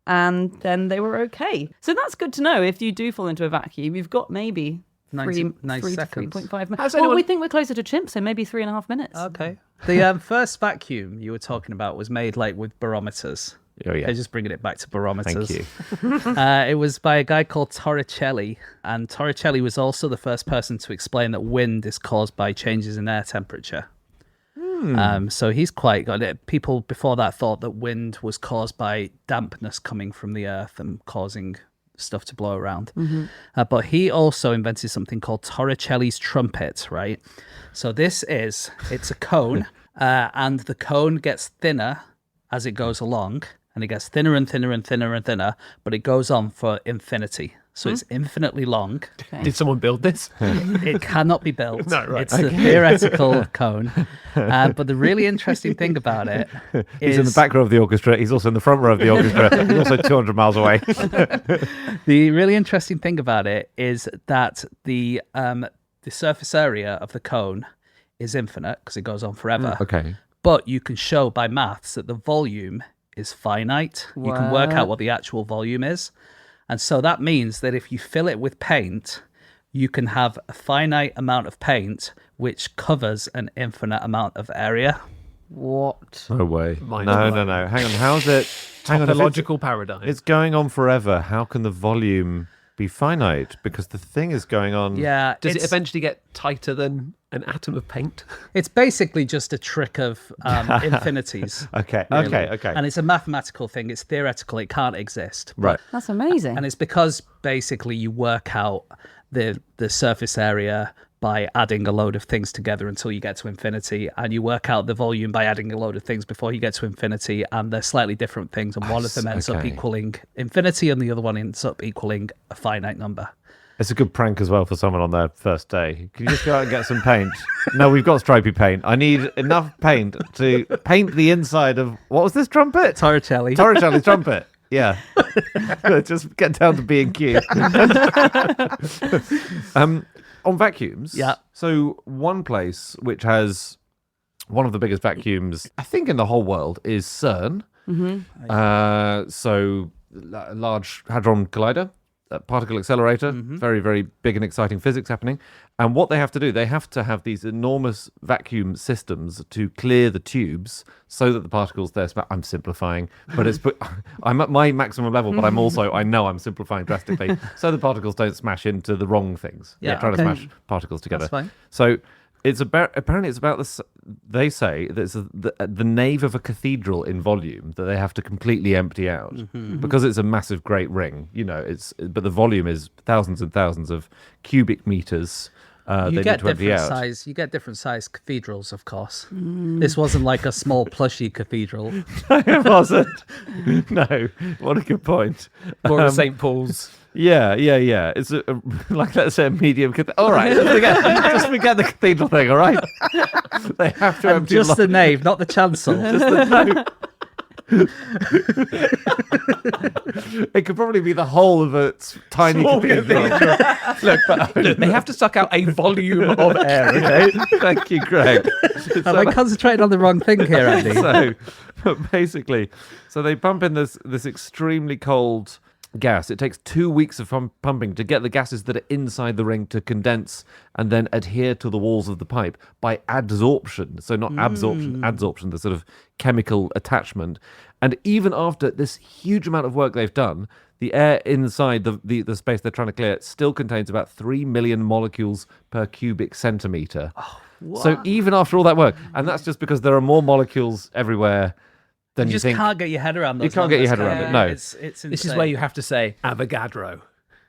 Speaker 4: and then they were okay. So that's good to know. If you do fall into a vacuum, you've got maybe
Speaker 1: 90
Speaker 4: 3
Speaker 1: seconds.
Speaker 4: to 3.5 minutes.
Speaker 3: How's
Speaker 4: Well,
Speaker 3: anyone-
Speaker 4: we think we're closer to chimps, so maybe 3.5 minutes.
Speaker 1: Okay. The first vacuum you were talking about was made like with barometers.
Speaker 5: Oh, yeah.
Speaker 1: They're just bringing it back to barometers.
Speaker 5: Thank you.
Speaker 1: It was by a guy called Torricelli, and Torricelli was also the first person to explain that wind is caused by changes in air temperature. So he's quite got it. People before that thought that wind was caused by dampness coming from the earth and causing stuff to blow around. But he also invented something called Torricelli's trumpet, right? So it's a cone, and the cone gets thinner as it goes along, and it gets thinner and thinner and thinner and thinner, but it goes on for infinity. So it's infinitely long.
Speaker 3: Did someone build this?
Speaker 1: It cannot be built.
Speaker 3: No, right.
Speaker 1: It's a theoretical cone. But the really interesting thing about it is...
Speaker 5: He's in the back row of the orchestra. He's also in the front row of the orchestra. He's also 200 miles away.
Speaker 1: The really interesting thing about it is that the surface area of the cone is infinite because it goes on forever.
Speaker 5: Okay.
Speaker 1: But you can show by maths that the volume is finite. You can work out what the actual volume is. And so that means that if you fill it with paint, you can have a finite amount of paint which covers an infinite amount of area.
Speaker 4: What?
Speaker 5: No way.
Speaker 3: Mind
Speaker 5: No.
Speaker 3: blown.
Speaker 5: Hang on. How's it? Hang on. If
Speaker 3: Topological paradigm.
Speaker 5: it's going on forever. How can the volume be finite? Because the thing is going on.
Speaker 1: Yeah.
Speaker 3: Does it
Speaker 1: it's-
Speaker 3: eventually get tighter than an atom of paint?
Speaker 1: It's basically just a trick of infinities.
Speaker 5: Okay.
Speaker 1: really.
Speaker 5: Okay.
Speaker 1: And it's a mathematical thing. It's theoretical. It can't exist.
Speaker 5: Right.
Speaker 4: That's amazing.
Speaker 1: And it's because basically you work out the surface area by adding a load of things together until you get to infinity, and you work out the volume by adding a load of things before you get to infinity, and they're slightly different things, and one of them ends up
Speaker 5: okay.
Speaker 1: equaling infinity and the other one ends up equaling a finite number.
Speaker 5: It's a good prank as well for someone on their first day. Can you just go out and get some paint? No, we've got stripy paint. I need enough paint to paint the inside of... What was this trumpet?
Speaker 1: Torricelli.
Speaker 5: Torricelli's trumpet. Yeah. Just get down to B&Q. On vacuums.
Speaker 1: Yeah.
Speaker 5: So one place which has one of the biggest vacuums, I think, in the whole world is CERN. So Large Hadron Collider. Particle accelerator, very, very big and exciting physics happening. And what they have to do, they have to have these enormous vacuum systems to clear the tubes so that the particles there, I'm simplifying, but I'm at my maximum level, but I know I'm simplifying drastically, so the particles don't smash into the wrong things.
Speaker 1: Yeah,
Speaker 5: They're trying to smash particles together.
Speaker 1: That's fine.
Speaker 5: So It's apparently it's about this. They say that it's the nave of a cathedral in volume that they have to completely empty out because it's a massive Great Ring. But the volume is thousands and thousands of cubic meters.
Speaker 1: You get different size cathedrals, of course. This wasn't like a small plushy cathedral.
Speaker 5: It wasn't. No, what a good point.
Speaker 3: Or St. Paul's.
Speaker 5: Yeah. It's like, let's say, a medium. All right, just forget the cathedral thing. All right, they have to empty
Speaker 1: just the nave, not the chancel.
Speaker 5: Just the It could probably be the whole of a tiny cathedral.
Speaker 3: Look, they have to suck out a volume of air. Okay,
Speaker 5: thank you, Greg.
Speaker 1: Am I concentrating on the wrong thing here, Andy?
Speaker 5: But basically, they pump in this extremely cold gas. It takes 2 weeks of pumping to get the gases that are inside the ring to condense and then adhere to the walls of the pipe by adsorption. So not adsorption, the sort of chemical attachment. And even after this huge amount of work they've done, the air inside the space they're trying to clear still contains about 3 million molecules per cubic centimetre. So even after all that work, and that's just because there are more molecules everywhere than you think.
Speaker 1: Can't get your head around those.
Speaker 5: You can't get your head around it, no.
Speaker 1: It's insane.
Speaker 3: This is where you have to say Avogadro.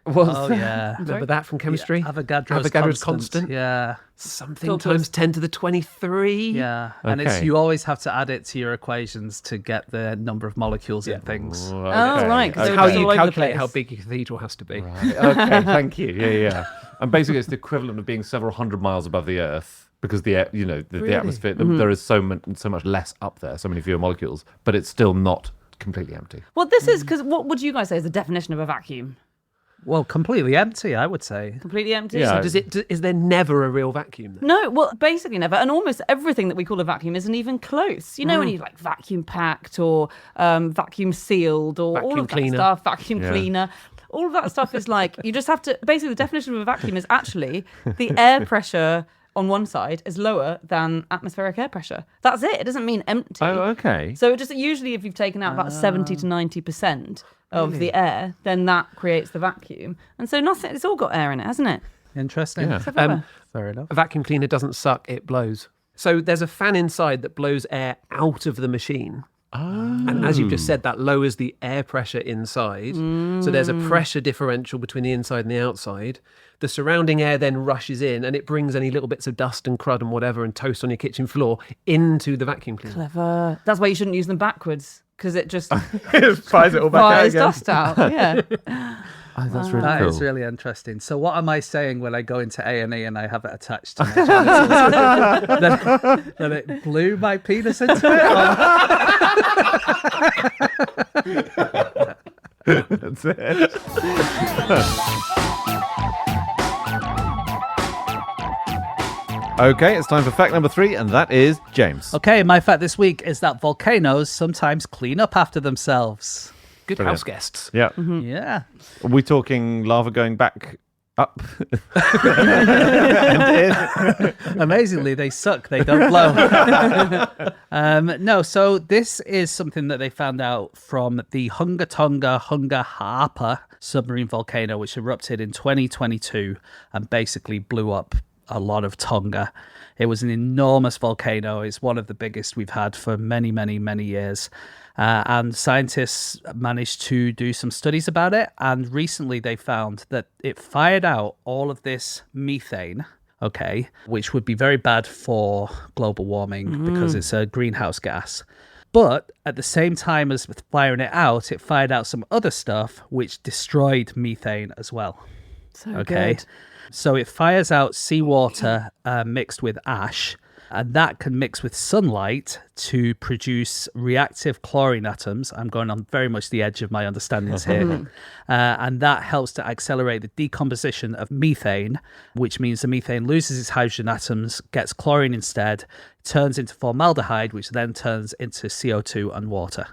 Speaker 1: Oh, yeah.
Speaker 3: Remember that from chemistry?
Speaker 1: Yeah, Avogadro's constant. Yeah.
Speaker 3: Something times 10 to the 23.
Speaker 1: Yeah. And you always have to add it to your equations to get the number of molecules in things.
Speaker 4: Oh, right.
Speaker 3: That's how you calculate how big a cathedral has to be.
Speaker 5: Right. Okay, thank you. Yeah. And basically, it's the equivalent of being several hundred miles above the Earth. Because the air, the atmosphere, there is so much less up there, so many fewer molecules, but it's still not completely empty.
Speaker 4: Well, this is because what would you guys say is the definition of a vacuum?
Speaker 1: Well, completely empty, I would say.
Speaker 4: Completely empty.
Speaker 5: Yeah.
Speaker 3: So is there never a real vacuum then?
Speaker 4: No, well, basically never. And almost everything that we call a vacuum isn't even close. When you like vacuum packed or vacuum sealed or all of that stuff, vacuum cleaner. All of that stuff is like, you just have to, basically the definition of a vacuum is actually the air pressure on one side is lower than atmospheric air pressure. That's it. It doesn't mean empty.
Speaker 5: Oh, okay.
Speaker 4: So it just usually if you've taken out about 70 to 90% of the air, then that creates the vacuum. And so nothing, it's all got air in it, hasn't it?
Speaker 1: Interesting.
Speaker 5: Yeah.
Speaker 1: Fair enough.
Speaker 3: A vacuum cleaner doesn't suck, it blows. So there's a fan inside that blows air out of the machine. And as you've just said, that lowers the air pressure inside. So there's a pressure differential between the inside and the outside. The surrounding air then rushes in and it brings any little bits of dust and crud and whatever and toast on your kitchen floor into the vacuum cleaner.
Speaker 4: Clever. That's why you shouldn't use them backwards, because it just
Speaker 3: fries it all back out again.
Speaker 4: dust out. Yeah.
Speaker 5: Oh, that's really
Speaker 1: That
Speaker 5: cool.
Speaker 1: is really interesting. So what am I saying when I go into A&E and I have it attached to my genitals? that it blew my penis into it?
Speaker 5: That's it. Okay, it's time for fact number 3, and that is James.
Speaker 1: Okay, my fact this week is that volcanoes sometimes clean up after themselves.
Speaker 3: Good
Speaker 5: Brilliant.
Speaker 3: house guests.
Speaker 5: Yeah.
Speaker 1: Yeah.
Speaker 5: Are we talking lava going back up?
Speaker 1: Amazingly, they suck. They don't blow. No, so this is something that they found out from the Hunga Tonga Hunga Ha'apa submarine volcano, which erupted in 2022 and basically blew up a lot of Tonga. It was an enormous volcano. It's one of the biggest we've had for many, many, many years. And scientists managed to do some studies about it. And recently they found that it fired out all of this methane, okay, which would be very bad for global warming because it's a greenhouse gas. But at the same time as firing it out, it fired out some other stuff which destroyed methane as well.
Speaker 4: So
Speaker 1: Okay.
Speaker 4: good.
Speaker 1: So it fires out seawater mixed with ash, and that can mix with sunlight to produce reactive chlorine atoms. I'm going on very much the edge of my understandings here. And that helps to accelerate the decomposition of methane, which means the methane loses its hydrogen atoms, gets chlorine instead, turns into formaldehyde, which then turns into CO2 and water.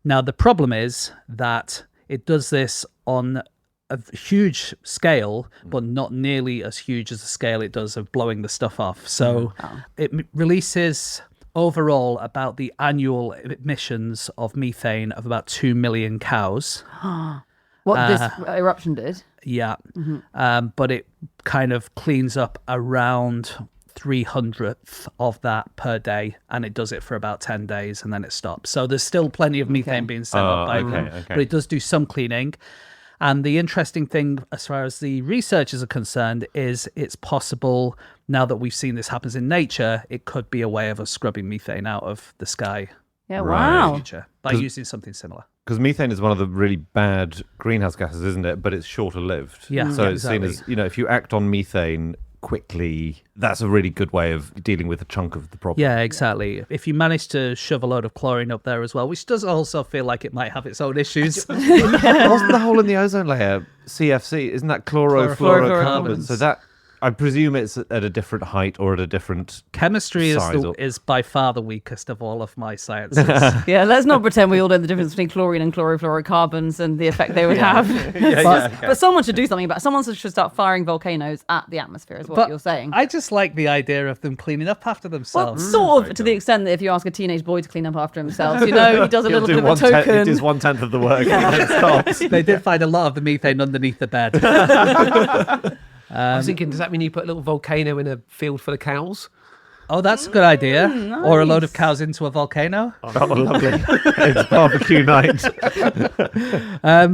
Speaker 1: Now, the problem is that it does this on a huge scale, but not nearly as huge as the scale it does of blowing the stuff off. So it releases overall about the annual emissions of methane of about 2 million cows.
Speaker 4: What this eruption did.
Speaker 1: Yeah. But it kind of cleans up around 300th of that per day, and it does it for about 10 days and then it stops. So there's still plenty of methane being sent up by them, but it does do some cleaning. And the interesting thing, as far as the researchers are concerned, is it's possible, now that we've seen this happens in nature, it could be a way of us scrubbing methane out of the sky.
Speaker 4: Yeah,
Speaker 1: in
Speaker 4: wow.
Speaker 1: the future by using something similar.
Speaker 5: Because methane is one of the really bad greenhouse gases, isn't it? But it's shorter lived.
Speaker 1: Yeah,
Speaker 5: So
Speaker 1: exactly.
Speaker 5: it's seen as, if you act on methane quickly, that's a really good way of dealing with a chunk of the problem.
Speaker 1: Yeah, exactly. If you manage to shove a load of chlorine up there as well, which does also feel like it might have its own issues.
Speaker 5: Wasn't the hole in the ozone layer CFC? Isn't that chlorofluorocarbon? So that, I presume it's at a different height or at a different
Speaker 1: Chemistry
Speaker 5: size
Speaker 1: is by far the weakest of all of my sciences.
Speaker 4: Yeah, let's not pretend we all know the difference between chlorine and chlorofluorocarbons and the effect they would have. But someone should do something about it. Someone should start firing volcanoes at the atmosphere, is what you're saying.
Speaker 1: I just like the idea of them cleaning up after
Speaker 4: Well,
Speaker 1: themselves.
Speaker 4: sort of, to the extent that if you ask a teenage boy to clean up after himself, he does a little bit of a token.
Speaker 5: It is 1/10 of the work. And it stops.
Speaker 1: They did find a lot of the methane underneath the bed.
Speaker 3: I was thinking, does that mean you put a little volcano in a field full of cows?
Speaker 1: Oh, that's a good idea. Or a load of cows into a volcano.
Speaker 5: Oh, lovely. It's barbecue night.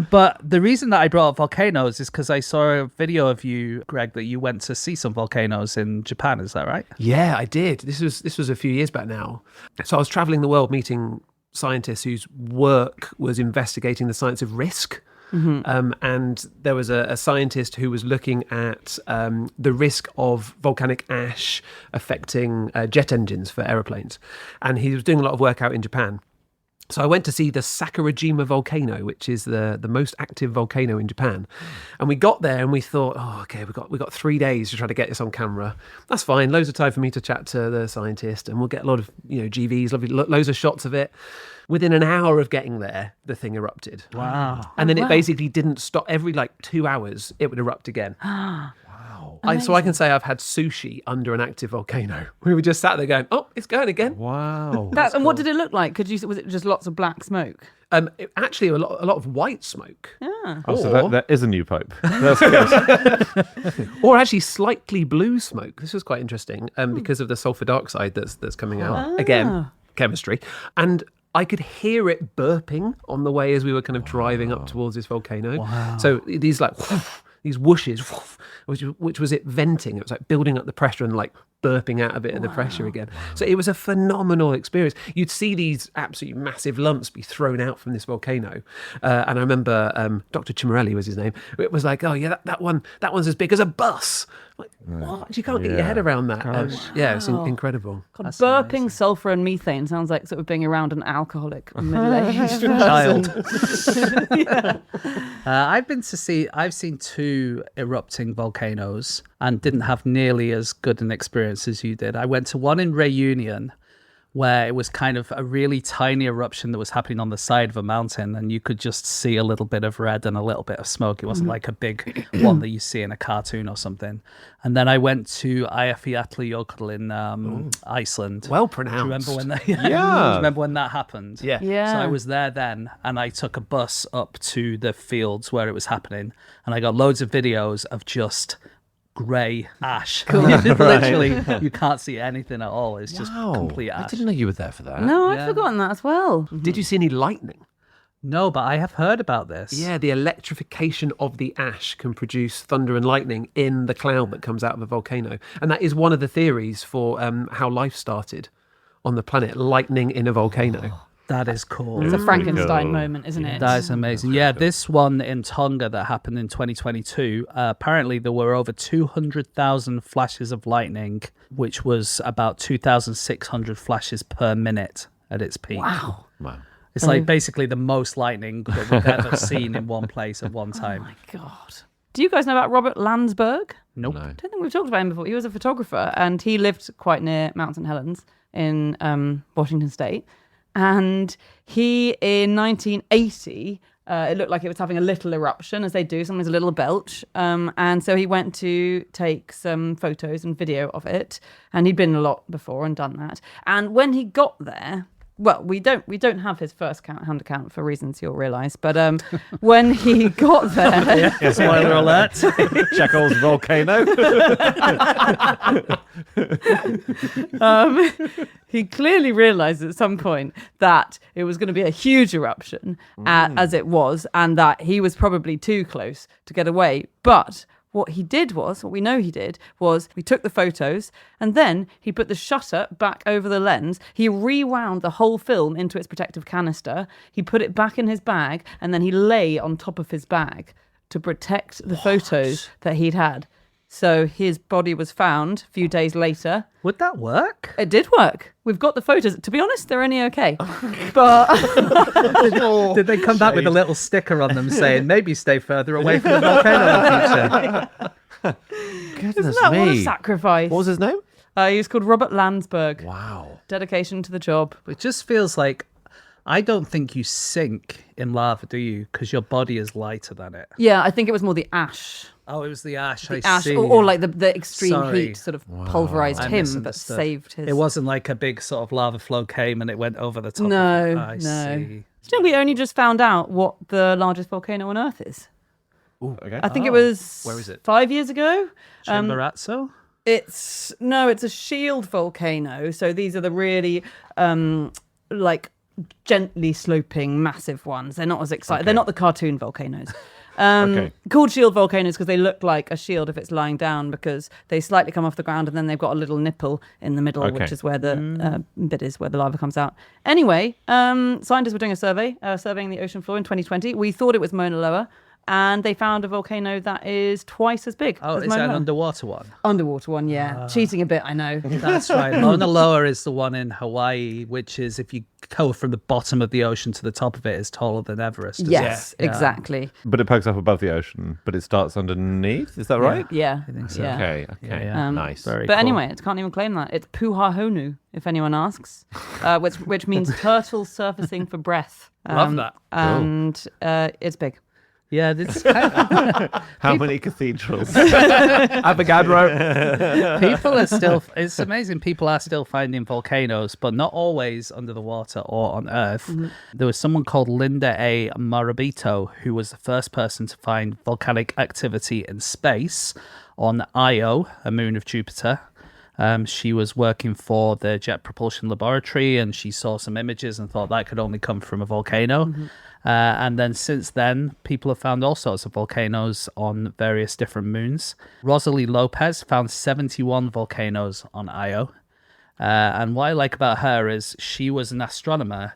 Speaker 1: But the reason that I brought up volcanoes is because I saw a video of you, Greg, that you went to see some volcanoes in Japan. Is that right?
Speaker 3: Yeah, I did. This was a few years back now. So I was traveling the world meeting scientists whose work was investigating the science of risk. And there was a scientist who was looking at the risk of volcanic ash affecting jet engines for aeroplanes. And he was doing a lot of work out in Japan. So I went to see the Sakurajima volcano, which is the most active volcano in Japan. And we got there and we thought, okay, we got 3 days to try to get this on camera. That's fine. Loads of time for me to chat to the scientist, and we'll get a lot of GVs, loads of shots of it. Within an hour of getting there, the thing erupted.
Speaker 1: Wow.
Speaker 3: And then it basically didn't stop. Every 2 hours, it would erupt again. So I can say I've had sushi under an active volcano. We were just sat there going, oh, it's going again.
Speaker 5: Wow.
Speaker 4: And what did it look like? Was it just lots of black smoke?
Speaker 3: Actually, a lot of white smoke.
Speaker 4: Yeah.
Speaker 5: Oh, so that is a new pope. That's good.
Speaker 3: Or actually slightly blue smoke. This was quite interesting because of the sulfur dioxide that's coming out. Again, chemistry. And I could hear it burping on the way as we were kind of driving up towards this volcano. Wow. So these these whooshes, which was it venting. It was like building up the pressure and burping out a bit of the pressure again. So it was a phenomenal experience. You'd see these absolutely massive lumps be thrown out from this volcano. And I remember Dr. Cimarelli was his name. It was like, oh yeah, that one's as big as a bus. What? You can't get your head around that. It's incredible.
Speaker 4: God, burping amazing. Sulfur and methane sounds like sort of being around an alcoholic middle-aged child.
Speaker 1: I've seen 2 erupting volcanoes and didn't have nearly as good an experience as you did. I went to one in Reunion where it was kind of a really tiny eruption that was happening on the side of a mountain, and you could just see a little bit of red and a little bit of smoke. It wasn't like a big one that you see in a cartoon or something. And then I went to Eyjafjallajökull in Iceland.
Speaker 3: Well pronounced.
Speaker 1: Do you remember when that? Do you remember when that happened?
Speaker 3: Yeah.
Speaker 1: So I was there then, and I took a bus up to the fields where it was happening, and I got loads of videos of just grey ash. Cool. Literally, you can't see anything at all. It's just complete ash.
Speaker 5: I didn't know you were there for that.
Speaker 4: No, I'd forgotten that as well.
Speaker 3: Did you see any lightning?
Speaker 1: No, but I have heard about this.
Speaker 3: Yeah, the electrification of the ash can produce thunder and lightning in the cloud that comes out of a volcano. And that is one of the theories for how life started on the planet, lightning in a volcano.
Speaker 1: That is cool.
Speaker 4: It's a Frankenstein moment, isn't it?
Speaker 1: That is amazing. Yeah, this one in Tonga that happened in 2022, apparently there were over 200,000 flashes of lightning, which was about 2,600 flashes per minute at its peak.
Speaker 4: Wow.
Speaker 1: It's like basically the most lightning that we've ever seen in one place at one time.
Speaker 4: Oh my God. Do you guys know about Robert Landsberg?
Speaker 1: Nope.
Speaker 5: No.
Speaker 4: I don't think we've talked about him before. He was a photographer and he lived quite near Mount St. Helens in Washington State. And he, in 1980, it looked like it was having a little eruption, as they do, sometimes a little belch. And so he went to take some photos and video of it. And he'd been a lot before and done that. And when he got there, well, we don't have his hand account for reasons you'll realise. But when he got there,
Speaker 1: Spoiler alert.
Speaker 5: Chekhov's Volcano.
Speaker 4: he clearly realised at some point that it was going to be a huge eruption, as it was, and that he was probably too close to get away. But what we know he did was we took the photos and then he put the shutter back over the lens. He rewound the whole film into its protective canister. He put it back in his bag and then he lay on top of his bag to protect the photos that he'd had. So his body was found a few days later.
Speaker 1: Would that work?
Speaker 4: It did work. We've got the photos. To be honest, they're only okay. But
Speaker 1: Did they come back with a little sticker on them saying, maybe stay further away from the volcano in the future?
Speaker 5: Goodness
Speaker 4: isn't that
Speaker 5: me.
Speaker 4: what a sacrifice?
Speaker 5: What was his name?
Speaker 4: He was called Robert Landsberg.
Speaker 5: Wow.
Speaker 4: Dedication to the job.
Speaker 1: It just feels like, I don't think you sink in lava, do you? Because your body is lighter than it.
Speaker 4: Yeah, I think it was more the ash.
Speaker 1: Oh, it was the ash. I
Speaker 4: Ash,
Speaker 1: see.
Speaker 4: or like the extreme
Speaker 1: Sorry.
Speaker 4: heat sort of pulverized
Speaker 1: I
Speaker 4: him, but
Speaker 1: misunderstood.
Speaker 4: saved his.
Speaker 1: It wasn't like a big sort of lava flow came and it went over the top.
Speaker 4: No,
Speaker 1: of it. I
Speaker 4: no.
Speaker 1: see.
Speaker 4: Still, we only just found out what the largest volcano on Earth is.
Speaker 5: Okay.
Speaker 4: I think it was.
Speaker 1: Where is it?
Speaker 4: 5 years ago.
Speaker 1: Chimborazo?
Speaker 4: It's a shield volcano. So these are the really like gently sloping, massive ones. They're not as exciting.
Speaker 5: Okay.
Speaker 4: They're not the cartoon volcanoes.
Speaker 5: Okay.
Speaker 4: Called shield volcanoes because they look like a shield if it's lying down, because they slightly come off the ground and then they've got a little nipple in the middle,
Speaker 5: Okay.
Speaker 4: which is where the bit is where the lava comes out. Anyway, scientists were doing a survey, surveying the ocean floor in 2020. We thought it was Mauna Loa, and they found a volcano that is twice as big.
Speaker 1: Oh,
Speaker 4: as
Speaker 1: is
Speaker 4: Mauna
Speaker 1: that an
Speaker 4: Loa.
Speaker 1: underwater one?
Speaker 4: Underwater one? Yeah, cheating a bit, I know.
Speaker 1: That's right. Mauna Loa is the one in Hawaii, which is, if you go from the bottom of the ocean to the top of it, is taller than Everest. isn't
Speaker 4: Yes,
Speaker 1: it? Yeah.
Speaker 4: exactly.
Speaker 5: But it pokes up above the ocean, but it starts underneath. Is that right?
Speaker 4: Yeah,
Speaker 1: I think so.
Speaker 4: yeah.
Speaker 5: Okay.
Speaker 1: Yeah.
Speaker 5: Nice.
Speaker 1: Very
Speaker 4: But
Speaker 1: cool.
Speaker 4: anyway, it can't even claim that. It's Puhahonu, if anyone asks, which means turtle surfacing for breath.
Speaker 1: Love that.
Speaker 4: And it's big.
Speaker 1: Yeah, it's kind of,
Speaker 5: How many cathedrals?
Speaker 3: Avogadro.
Speaker 1: people are still, it's amazing, people are still finding volcanoes, but not always under the water or on Earth. There was someone called Linda A. Morabito who was the first person to find volcanic activity in space on Io, a moon of Jupiter. She was working for the Jet Propulsion Laboratory, and she saw some images and thought that could only come from a volcano. And then since then, people have found all sorts of volcanoes on various different moons. Rosalie Lopez found 71 volcanoes on Io. And what I like about her is she was an astronomer,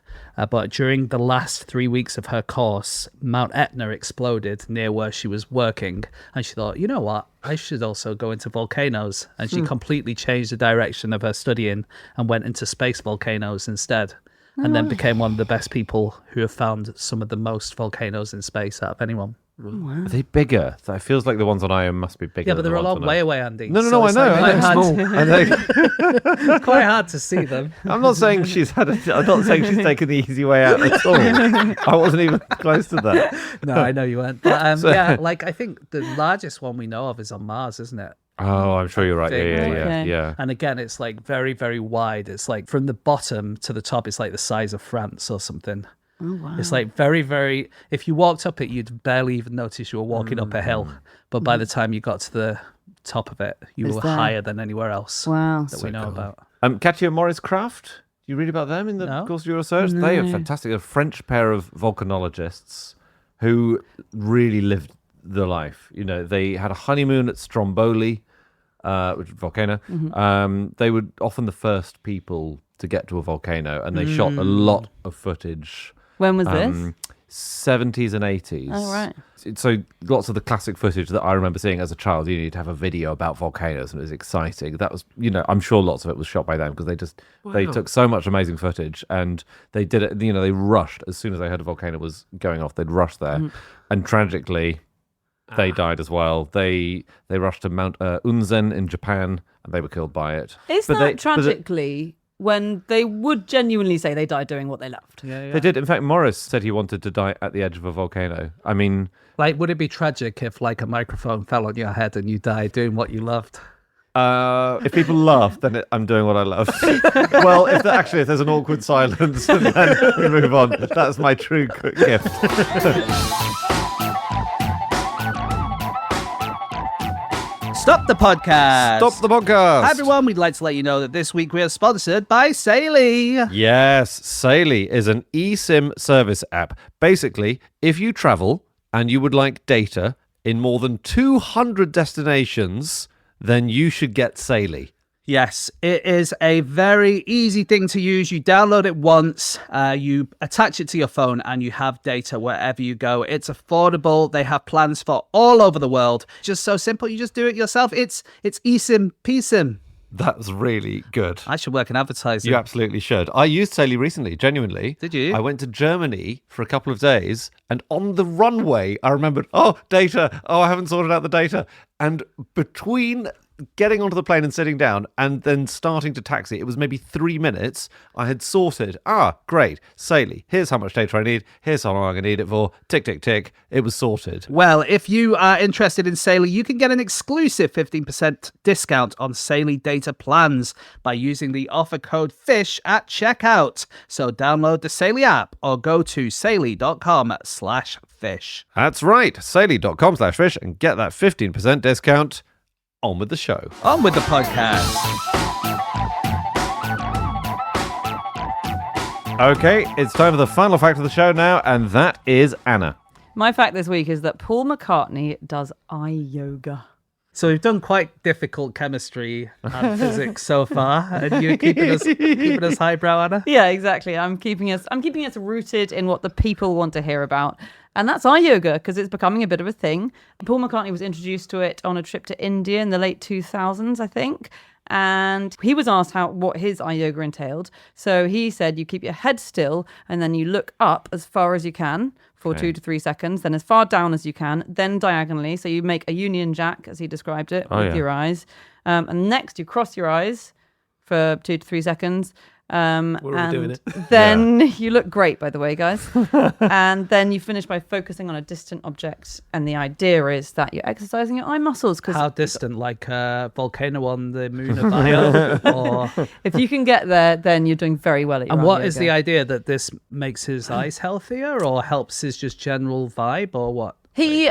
Speaker 1: but during the last 3 weeks of her course, Mount Etna exploded near where she was working. And she thought, you know what? I should also go into volcanoes. And she completely changed the direction of her studying and went into space volcanoes instead. And then became one of the best people who have found some of the most volcanoes in space out of anyone.
Speaker 5: Are they bigger? It feels like the ones on Io must be bigger.
Speaker 1: Yeah, but
Speaker 5: than
Speaker 1: they're a
Speaker 5: the ones
Speaker 1: long
Speaker 5: on
Speaker 1: way
Speaker 5: Earth.
Speaker 1: away, Andy.
Speaker 5: No,
Speaker 1: So
Speaker 5: I
Speaker 1: it's
Speaker 5: know.
Speaker 1: like
Speaker 5: I
Speaker 1: quite
Speaker 5: know.
Speaker 1: hard- it's quite hard to see them.
Speaker 5: I'm not saying I'm not saying she's taken the easy way out at all. I wasn't even close to that.
Speaker 1: No, I know you weren't. But yeah, like I think the largest one we know of is on Mars, isn't it?
Speaker 5: Oh, I'm sure you're right.
Speaker 1: Big.
Speaker 5: Yeah.
Speaker 4: Okay.
Speaker 1: And again, it's like very, very wide. It's like from the bottom to the top, it's like the size of France or something.
Speaker 4: Oh, wow.
Speaker 1: It's like very, very. If you walked up it, you'd barely even notice you were walking up a hill. But by the time you got to the top of it, you
Speaker 4: It's
Speaker 1: were
Speaker 4: there.
Speaker 1: higher than anywhere else
Speaker 4: Wow.
Speaker 1: that we know about.
Speaker 5: Katia Morris Craft. Do you read about them in the
Speaker 1: No.
Speaker 5: course of your research? They are fantastic. They're a French pair of volcanologists who really lived the life. You know, they had a honeymoon at Stromboli, which is a volcano. They were often the first people to get to a volcano, and they shot a lot of footage.
Speaker 4: When was this?
Speaker 5: 70s and 80s.
Speaker 4: Oh, right.
Speaker 5: So lots of the classic footage that I remember seeing as a child, you need to have a video about volcanoes, and it was exciting. That was, I'm sure lots of it was shot by them because they took so much amazing footage, and they did it, they rushed as soon as they heard a volcano was going off, they'd rush there. And tragically, they died as well. They rushed to Mount Unzen in Japan, and they were killed by it.
Speaker 4: Is
Speaker 5: But
Speaker 4: that
Speaker 5: they-
Speaker 4: tragically when they would genuinely say they died doing what they loved?
Speaker 1: Yeah.
Speaker 5: They did. In fact, Morris said he wanted to die at the edge of a volcano. I mean,
Speaker 1: Like, would it be tragic if like a microphone fell on your head and you died doing what you loved?
Speaker 5: If people laugh, then I'm doing what I love. Well, if there's an awkward silence, then we move on. That's my true gift.
Speaker 1: Stop the podcast.
Speaker 2: Stop the podcast.
Speaker 1: Hi, everyone. We'd like to let you know that this week we are sponsored by Saily.
Speaker 2: Yes, Saily is an eSIM service app. Basically, if you travel and you would like data in more than 200 destinations, then you should get Saily.
Speaker 1: Yes, it is a very easy thing to use. You download it once, you attach it to your phone, and you have data wherever you go. It's affordable. They have plans for all over the world. Just so simple. You just do it yourself. It's eSIM, PSIM.
Speaker 2: That's really good.
Speaker 1: I should work in advertising.
Speaker 2: You absolutely should. I used Saily recently, genuinely.
Speaker 1: Did you?
Speaker 2: I went to Germany for a couple of days, and on the runway, I remembered, data. I haven't sorted out the data. And between getting onto the plane and sitting down and then starting to taxi, it was maybe 3 minutes. I had sorted, great, Saily, here's how much data I need, here's how long I'm going to need it for, tick, tick, tick, it was sorted.
Speaker 1: Well, if you are interested in Saily, you can get an exclusive 15% discount on Saily data plans by using the offer code FISH at checkout. So download the Saily app or go to saily.com/fish.
Speaker 2: That's right, saily.com/fish and get that 15% discount. On with the show.
Speaker 1: On with the podcast.
Speaker 2: Okay, it's time for the final fact of the show now, and that is Anna.
Speaker 4: My fact this week is that Paul McCartney does eye yoga.
Speaker 1: So we've done quite difficult chemistry and physics so far, and you're keeping us highbrow, Anna.
Speaker 4: Yeah, exactly. I'm keeping us rooted in what the people want to hear about. And that's eye yoga, because it's becoming a bit of a thing. Paul McCartney was introduced to it on a trip to India in the late 2000s, I think. And he was asked what his eye yoga entailed. So he said you keep your head still and then you look up as far as you can for 2 to 3 seconds, then as far down as you can, then diagonally. So you make a Union Jack, as he described it, with your eyes. And next you cross your eyes for 2 to 3 seconds.
Speaker 3: We're all doing it.
Speaker 4: Then you look great, by the way, guys. And then you finish by focusing on a distant object. And the idea is that you're exercising your eye muscles.
Speaker 1: How distant? Like a volcano on the moon of Io? Or...
Speaker 4: If you can get there, then you're doing very well at your
Speaker 1: And
Speaker 4: eye
Speaker 1: what
Speaker 4: yoga.
Speaker 1: is the idea? That this makes his eyes healthier or helps his just general vibe or what?
Speaker 4: He,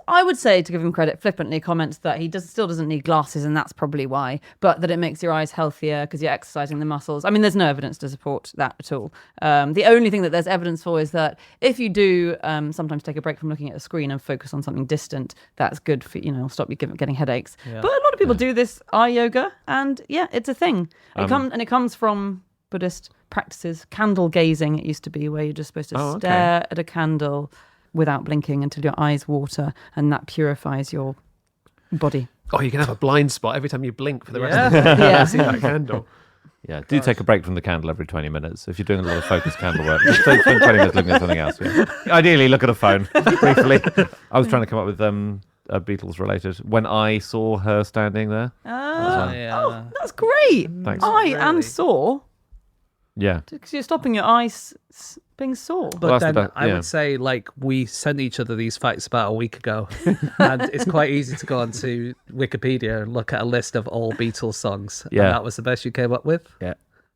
Speaker 4: I would say, to give him credit, flippantly comments that he still doesn't need glasses, and that's probably why, but that it makes your eyes healthier because you're exercising the muscles. I mean, there's no evidence to support that at all. The only thing that there's evidence for is that if you do sometimes take a break from looking at a screen and focus on something distant, that's good for, stop you getting headaches. Yeah. But a lot of people do this eye yoga, and it's a thing. It comes from Buddhist practices. Candle gazing, it used to be, where you're just supposed to stare at a candle without blinking until your eyes water, and that purifies your body.
Speaker 3: Oh, you can have a blind spot every time you blink for the rest of the day.
Speaker 4: Yeah.
Speaker 3: See that candle.
Speaker 5: Yeah, do take a break from the candle every 20 minutes. If you're doing a lot of focused candle work, just spend 20 minutes looking at something else. Yeah. Ideally, look at a phone, briefly. I was trying to come up with Beatles related. When I saw her standing there.
Speaker 4: Oh, that's great.
Speaker 5: Thanks.
Speaker 4: Eye and saw.
Speaker 5: Yeah.
Speaker 4: Because you're stopping your eyes being sore.
Speaker 1: But
Speaker 5: Well,
Speaker 1: then I
Speaker 5: yeah.
Speaker 1: would say, we sent each other these facts about a week ago, and it's quite easy to go onto Wikipedia and look at a list of all Beatles songs.
Speaker 5: Yeah.
Speaker 1: And that was the best you came up with?
Speaker 5: Yeah.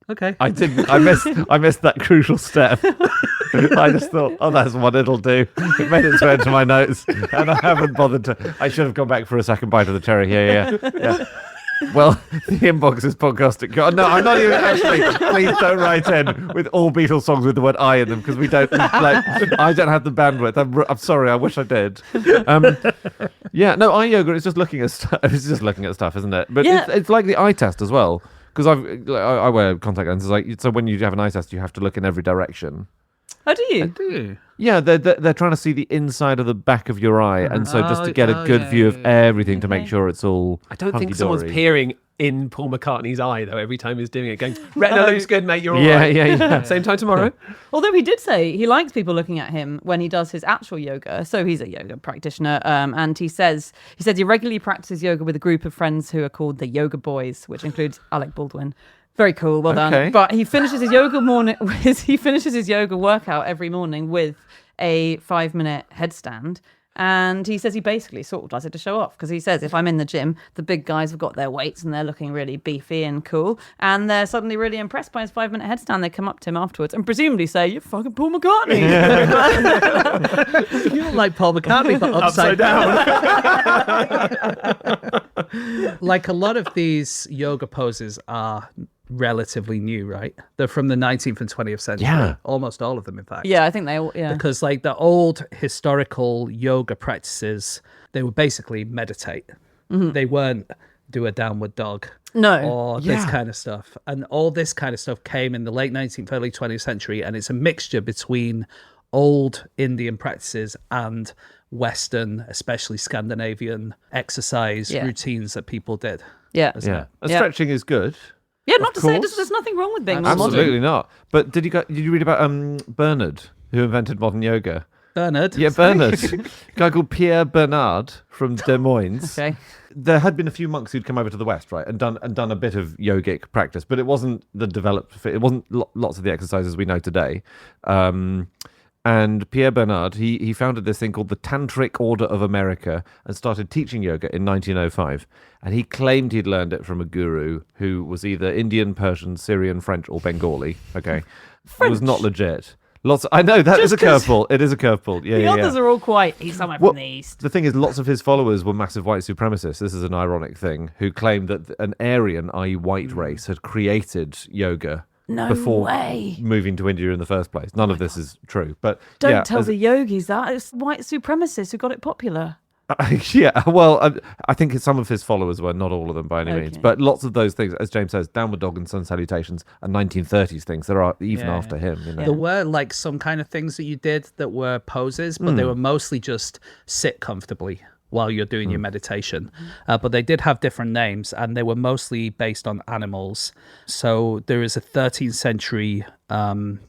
Speaker 1: Okay.
Speaker 5: I didn't. I missed that crucial step. I just thought, that's what it'll do. It made its way into my notes, and I haven't bothered to. I should have gone back for a second bite of the cherry. Yeah. Well, the inbox is podcasting. No, I'm not even actually. Please don't write in with all Beatles songs with the word "I" in them, because we don't I don't have the bandwidth. I'm sorry. I wish I did. No, eye yoga is just looking at stuff. It's just looking at stuff, isn't it? But it's like the eye test as well. Because I wear contact lenses. So when you have an eye test, you have to look in every direction.
Speaker 4: Oh, do you?
Speaker 1: I do.
Speaker 2: Yeah, they're trying to see the inside of the back of your eye, and so just to get a good view of everything to make sure it's all.
Speaker 3: I don't think
Speaker 2: hunky-dory.
Speaker 3: someone's peering in Paul McCartney's eye, though, every time he's doing it, going, retina looks good, mate, you're all right.
Speaker 2: Yeah.
Speaker 3: Same time tomorrow.
Speaker 4: Although he did say he likes people looking at him when he does his actual yoga. So he's a yoga practitioner. And he says he regularly practices yoga with a group of friends who are called the Yoga Boys, which includes Alec Baldwin. Very cool, well done. But he finishes his yoga workout every morning with a 5-minute headstand. And he says he basically sort of does it to show off, because he says if I'm in the gym, the big guys have got their weights and they're looking really beefy and cool, and they're suddenly really impressed by his 5-minute headstand. They come up to him afterwards and presumably say, "You're fucking Paul McCartney."
Speaker 1: You look like Paul McCartney, but upside down. Like a lot of these yoga poses are relatively new, right? They're from the 19th and 20th century.
Speaker 5: Yeah.
Speaker 1: Almost all of them, in fact.
Speaker 4: Yeah, I think they all, yeah.
Speaker 1: Because like the old historical yoga practices, they would basically meditate. They weren't do a downward dog.
Speaker 4: No.
Speaker 1: Or this kind of stuff. And all this kind of stuff came in the late 19th, early 20th century. And it's a mixture between old Indian practices and Western, especially Scandinavian exercise routines that people did.
Speaker 4: Yeah.
Speaker 5: Yeah. And
Speaker 4: Yeah.
Speaker 5: stretching is good.
Speaker 4: Yeah, not to say
Speaker 5: course.
Speaker 4: there's nothing wrong with being more
Speaker 5: Absolutely
Speaker 4: modern.
Speaker 5: not. But did you read about Bernard, who invented modern yoga?
Speaker 1: Bernard.
Speaker 5: Yeah, Bernard. A guy called Pierre Bernard from Des Moines.
Speaker 4: Okay.
Speaker 5: There had been a few monks who'd come over to the West, right, and done a bit of yogic practice, but it wasn't the developed. It wasn't lots of the exercises we know today. And Pierre Bernard, he founded this thing called the Tantric Order of America and started teaching yoga in 1905. And he claimed he'd learned it from a guru who was either Indian, Persian, Syrian, French, or Bengali. Okay, it was not legit. I know that is a curveball. It is a curveball. Yeah,
Speaker 4: The others are all quite, he's somewhere from the East.
Speaker 5: The thing is, lots of his followers were massive white supremacists. This is an ironic thing. Who claimed that an Aryan, i.e., white race, had created yoga before
Speaker 4: way.
Speaker 5: moving to India in the first place. None of this is true. But
Speaker 4: Don't tell the yogis that. It's white supremacists who got it popular.
Speaker 5: yeah, well, I think some of his followers were, not all of them by any means,
Speaker 4: Okay.
Speaker 5: but lots of those things, as James says, downward dog and sun salutations and 1930s things that are even
Speaker 1: Yeah.
Speaker 5: after him. You know?
Speaker 1: There were like some kind of things that you did that were poses, but they were mostly just sit comfortably while you're doing your meditation. But they did have different names, and they were mostly based on animals. So there is a 13th century kind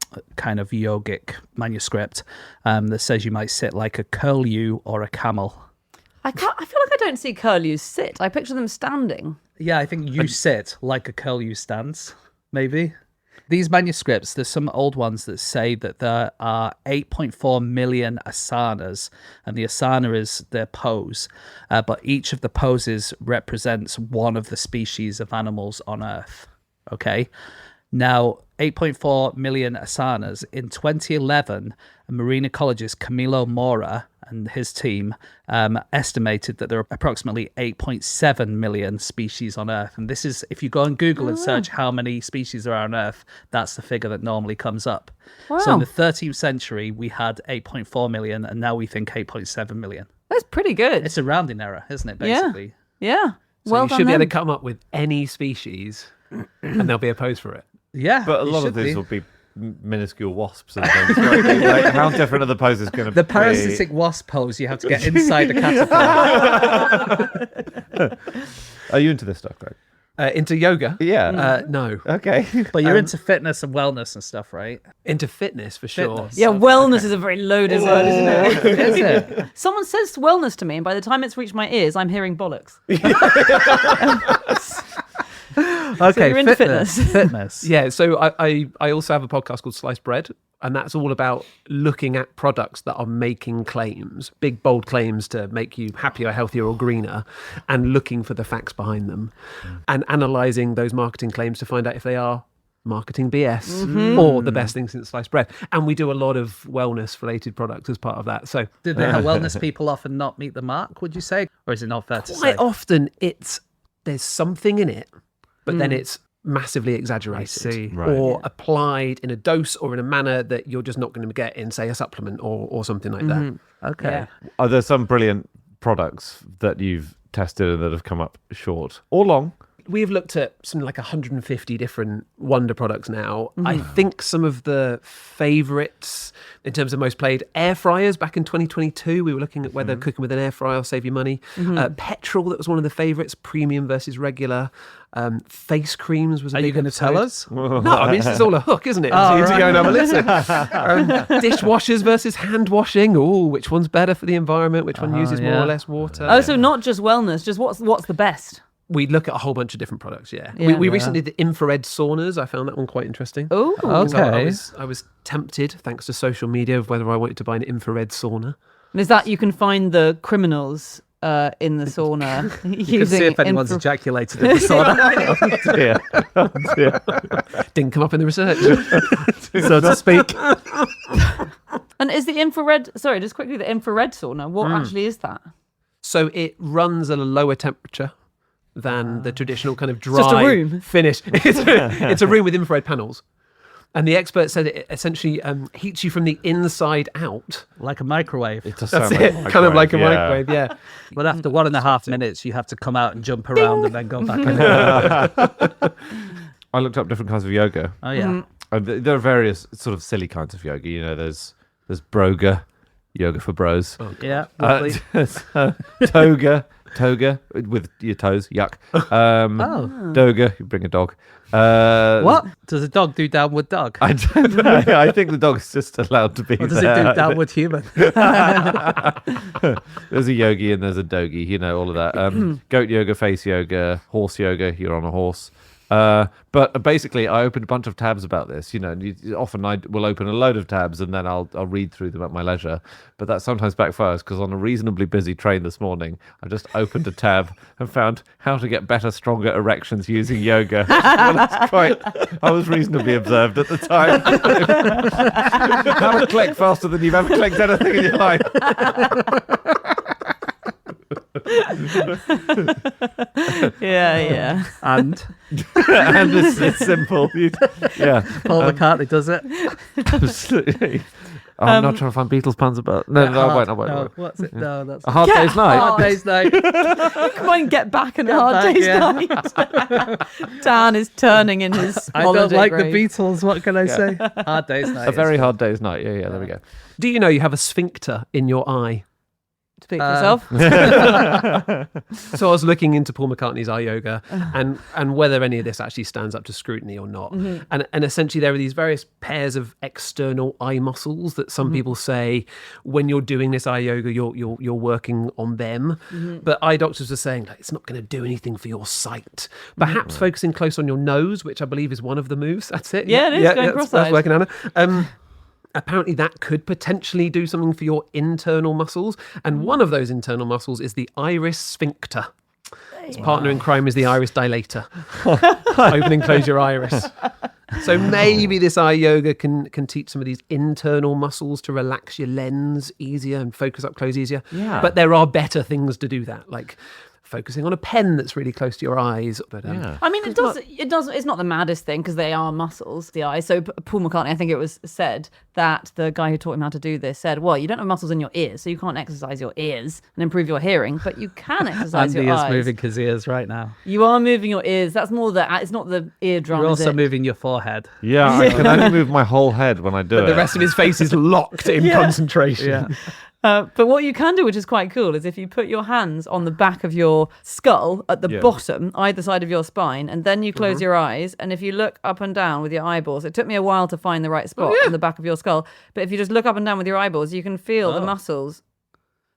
Speaker 1: of yogic manuscript that says you might sit like a curlew or a camel.
Speaker 4: I feel like I don't see curlews sit. I picture them standing.
Speaker 1: Yeah, I think you sit like a curlew stands, maybe. These manuscripts, there's some old ones that say that there are 8.4 million asanas, and the asana is their pose, but each of the poses represents one of the species of animals on Earth. Okay? Now, 8.4 million asanas. In 2011, a marine ecologist, Camilo Mora, and his team estimated that there are approximately 8.7 million species on Earth. And this is, if you go on Google and search how many species there are on Earth, that's the figure that normally comes up.
Speaker 4: Wow.
Speaker 1: So in the 13th century, we had 8.4 million, and now we think 8.7 million.
Speaker 4: That's pretty good.
Speaker 1: It's a rounding error, isn't it, basically?
Speaker 4: Yeah.
Speaker 3: So
Speaker 4: Well
Speaker 3: you
Speaker 4: done
Speaker 3: should be able to
Speaker 4: them.
Speaker 3: come up with any species and there'll be a pose for it.
Speaker 1: Yeah.
Speaker 5: But a
Speaker 1: you
Speaker 5: lot
Speaker 1: should
Speaker 5: of these
Speaker 1: be.
Speaker 5: will be minuscule wasps and things. Like, how different are the poses going to be?
Speaker 1: The parasitic wasp pose, you have to get inside the caterpillar.
Speaker 5: Are you into this stuff, Greg?
Speaker 3: Into yoga?
Speaker 5: Yeah.
Speaker 3: No.
Speaker 5: Okay.
Speaker 1: But you're into fitness and wellness and stuff, right?
Speaker 3: Into fitness, for sure.
Speaker 1: Fitness.
Speaker 4: Yeah, wellness is a very loaded word, isn't it?
Speaker 1: Is it?
Speaker 4: Someone says wellness to me, and by the time it's reached my ears, I'm hearing bollocks.
Speaker 1: Okay,
Speaker 4: you're into fitness.
Speaker 1: Fitness.
Speaker 3: Yeah, so I also have a podcast called Sliced Bread, and that's all about looking at products that are making claims, big, bold claims to make you happier, healthier, or greener, and looking for the facts behind them and analysing those marketing claims to find out if they are marketing BS or the best thing since sliced bread. And we do a lot of wellness-related products as part of that. So
Speaker 1: Did the wellness people often not meet the mark, would you say? Or is it not fair to say?
Speaker 3: quite often there's something in it, but then it's massively exaggerated.
Speaker 1: I see.
Speaker 5: Right.
Speaker 3: Or applied in a dose or in a manner that you're just not going to get in, say, a supplement or something like that.
Speaker 1: Okay.
Speaker 4: Yeah.
Speaker 5: Are there some brilliant products that you've tested and that have come up short or long?
Speaker 3: We've looked at something like 150 different wonder products now. I think some of the favourites in terms of most played, air fryers back in 2022. We were looking at whether cooking with an air fryer will save you money. Petrol, that was one of the favourites, premium versus regular. Face creams was a
Speaker 1: Are
Speaker 3: big
Speaker 1: you going to tell
Speaker 3: episode.
Speaker 1: us?
Speaker 3: No, I mean, this is all a hook, isn't it?
Speaker 1: Oh,
Speaker 3: So you need to
Speaker 1: right.
Speaker 3: go and have a listen. Dishwashers versus hand washing. Oh, which one's better for the environment? Which one uses more
Speaker 1: yeah.
Speaker 3: or less water?
Speaker 4: Oh, so not just wellness, just what's the best?
Speaker 3: We look at a whole bunch of different products, yeah.
Speaker 4: Yeah.
Speaker 3: We recently did infrared saunas. I found that one quite interesting.
Speaker 4: Oh,
Speaker 3: So
Speaker 1: Okay.
Speaker 3: I was tempted, thanks to social media, of whether I wanted to buy an infrared sauna.
Speaker 4: And is that you can find the criminals in the sauna
Speaker 1: You can see if anyone's ejaculated in the sauna.
Speaker 5: Oh dear.
Speaker 3: Didn't come up in the research, so to speak.
Speaker 4: And is the infrared? Sorry, just quickly, the infrared sauna. What actually is that?
Speaker 3: So it runs at a lower temperature than the traditional kind of dry
Speaker 4: just a room.
Speaker 3: finish. It's a room with infrared panels. And the expert said it essentially heats you from the inside out.
Speaker 1: Like a microwave.
Speaker 5: It does
Speaker 3: That's
Speaker 5: sound
Speaker 3: it.
Speaker 5: like a
Speaker 3: Kind of like a
Speaker 5: microwave,
Speaker 3: microwave, yeah.
Speaker 1: But after 1.5 minutes, you have to come out and jump around and then go back in.
Speaker 5: I looked up different kinds of yoga.
Speaker 1: Oh, yeah.
Speaker 5: And there are various sort of silly kinds of yoga. You know, there's broga, yoga for bros.
Speaker 1: Yeah. Lovely.
Speaker 5: Toga with your toes, yuck. Doga, you bring a dog.
Speaker 1: What? Does a dog do downward dog?
Speaker 5: I don't know. I think the dog's just allowed to be
Speaker 1: Or does
Speaker 5: there.
Speaker 1: it do downward human?
Speaker 5: There's a yogi and there's a dogi, you know, all of that. Goat yoga, face yoga, horse yoga, you're on a horse. But basically, I opened a bunch of tabs about this, you know, and often I will open a load of tabs and then I'll read through them at my leisure. But that sometimes backfires because on a reasonably busy train this morning, I just opened a tab and found how to get better, stronger erections using yoga. Well, that's I was reasonably observed at the time. How to click faster than you've ever clicked anything in your life.
Speaker 4: Yeah.
Speaker 1: And
Speaker 5: And it's simple. Yeah.
Speaker 1: Paul McCartney does it.
Speaker 5: Absolutely. Oh, I'm not trying to find Beatles puns about. No, I won't.
Speaker 1: What's it? No, that's
Speaker 5: A hard day's night.
Speaker 1: Hard Day's Night.
Speaker 4: Come on, get back and
Speaker 1: Get
Speaker 4: hard
Speaker 1: back,
Speaker 4: day's
Speaker 1: yeah.
Speaker 4: night. Dan is turning in his
Speaker 1: I don't
Speaker 4: holiday
Speaker 1: like
Speaker 4: grave.
Speaker 1: the Beatles. What can I say? Hard Day's Night.
Speaker 5: A very hard day's night. Yeah, there we go.
Speaker 3: Do you know you have a sphincter in your eye?
Speaker 4: Speak for yourself.
Speaker 3: So I was looking into Paul McCartney's eye yoga and whether any of this actually stands up to scrutiny or not. And essentially there are these various pairs of external eye muscles that some people say when you're doing this eye yoga, you're working on them. But eye doctors are saying like, it's not going to do anything for your sight. Perhaps focusing close on your nose, which I believe is one of the moves. That's it.
Speaker 4: Yeah, it is, going cross-eyed.
Speaker 3: That's working, Anna. Apparently that could potentially do something for your internal muscles. And one of those internal muscles is the iris sphincter. Its partner in crime is the iris dilator. Open and close your iris. So maybe this eye yoga can teach some of these internal muscles to relax your lens easier and focus up close easier.
Speaker 5: Yeah.
Speaker 3: But there are better things to do that, like focusing on a pen that's really close to your eyes. But
Speaker 4: I mean, it does. It's not the maddest thing because they are muscles, the eye. So Paul McCartney, I think it was said that the guy who taught him how to do this said, "Well, you don't have muscles in your ears, so you can't exercise your ears and improve your hearing, but you can exercise
Speaker 1: Andy
Speaker 4: your
Speaker 1: is
Speaker 4: eyes.
Speaker 1: moving his ears right now.
Speaker 4: You are moving your ears. That's more it's not the eardrum.
Speaker 1: You're
Speaker 4: is
Speaker 1: also
Speaker 4: it?
Speaker 1: moving your forehead.
Speaker 5: Yeah, I can only move my whole head when I do
Speaker 3: the
Speaker 5: it.
Speaker 3: rest of his face is locked in concentration.
Speaker 1: Yeah.
Speaker 4: But what you can do, which is quite cool, is if you put your hands on the back of your skull at the bottom, either side of your spine, and then you close your eyes, and if you look up and down with your eyeballs, it took me a while to find the right spot on the back of your skull, but if you just look up and down with your eyeballs, you can feel the muscles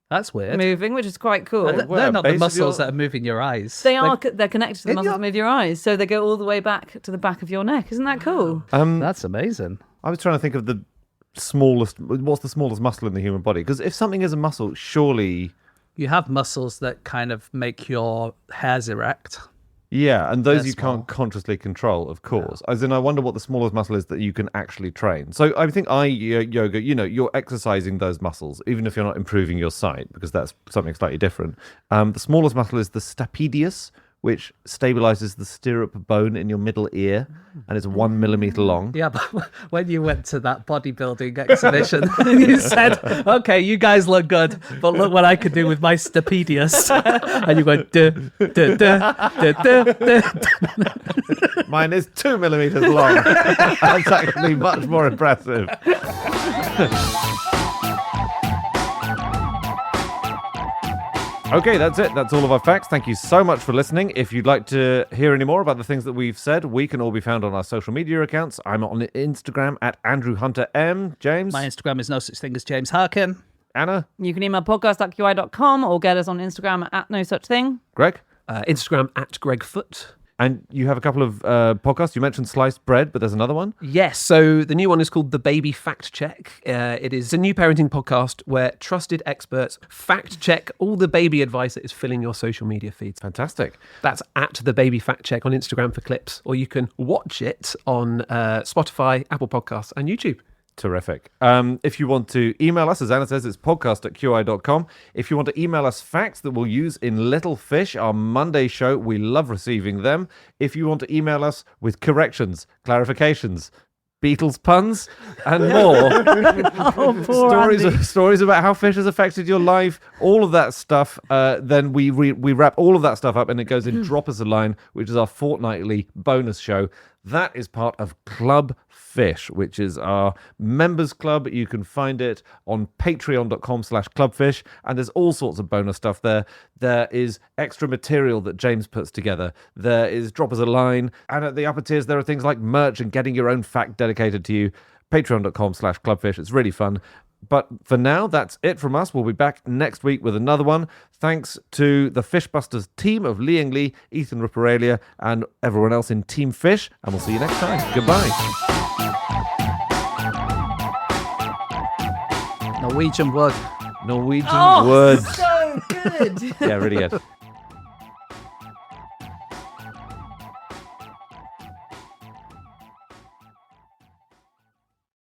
Speaker 1: That's weird.
Speaker 4: moving, which is quite cool.
Speaker 1: They're not the
Speaker 5: basically
Speaker 1: muscles
Speaker 5: your-
Speaker 1: that are moving your eyes.
Speaker 4: They're connected to the muscles that move your eyes, so they go all the way back to the back of your neck. Isn't that cool?
Speaker 1: That's amazing.
Speaker 5: I was trying to think of what's the smallest muscle in the human body? Because if something is a muscle, surely...
Speaker 1: You have muscles that kind of make your hairs erect.
Speaker 5: Yeah, and those
Speaker 1: They're
Speaker 5: you
Speaker 1: small.
Speaker 5: can't consciously control, of course. As in, I wonder what the smallest muscle is that you can actually train. So I think eye yoga, you're exercising those muscles, even if you're not improving your sight, because that's something slightly different. The smallest muscle is the stapedius, which stabilizes the stirrup bone in your middle ear, and it's 1 millimeter long.
Speaker 1: Yeah, but when you went to that bodybuilding exhibition, you said, okay, you guys look good, but look what I could do with my stapedius. And you went, duh, duh, duh, duh, duh, duh.
Speaker 5: Mine is 2 millimeters long. That's actually much more impressive. Okay, that's it. That's all of our facts. Thank you so much for listening. If you'd like to hear any more about the things that we've said, we can all be found on our social media accounts. I'm on Instagram at AndrewHunterM. James?
Speaker 1: My Instagram is no such thing as James Harkin.
Speaker 5: Anna?
Speaker 4: You can email podcast@qi.com or get us on Instagram at no such thing.
Speaker 5: Greg?
Speaker 3: Instagram at Greg Foot.
Speaker 5: And you have a couple of podcasts. You mentioned Sliced Bread, but there's another one.
Speaker 3: Yes, so the new one is called The Baby Fact Check. It is a new parenting podcast where trusted experts fact check all the baby advice that is filling your social media feeds.
Speaker 5: Fantastic.
Speaker 3: That's at The Baby Fact Check on Instagram for clips, or you can watch it on Spotify, Apple Podcasts, and YouTube.
Speaker 5: Terrific. If you want to email us, as Anna says, it's podcast@qi.com. If you want to email us facts that we'll use in Little Fish, our Monday show, we love receiving them. If you want to email us with corrections, clarifications, Beatles puns, and more, stories about how fish has affected your life, all of that stuff, then we wrap all of that stuff up and it goes in Drop Us a Line, which is our fortnightly bonus show. That is part of Club Fish, which is our members club. You can find it on patreon.com/clubfish, and there's all sorts of bonus stuff there. There is extra material that James puts together. There is Drop Us a Line, and at the upper tiers there are things like merch and getting your own fact dedicated to you. Patreon.com/clubfish. It's really fun. But for now, that's it from us. We'll be back next week with another one. Thanks to the Fishbusters team of Liang Lee, Ethan Ripperelia, and everyone else in Team Fish. And we'll see you next time. Goodbye.
Speaker 1: Norwegian wood.
Speaker 5: Norwegian woods.
Speaker 4: So good.
Speaker 5: Yeah, really good.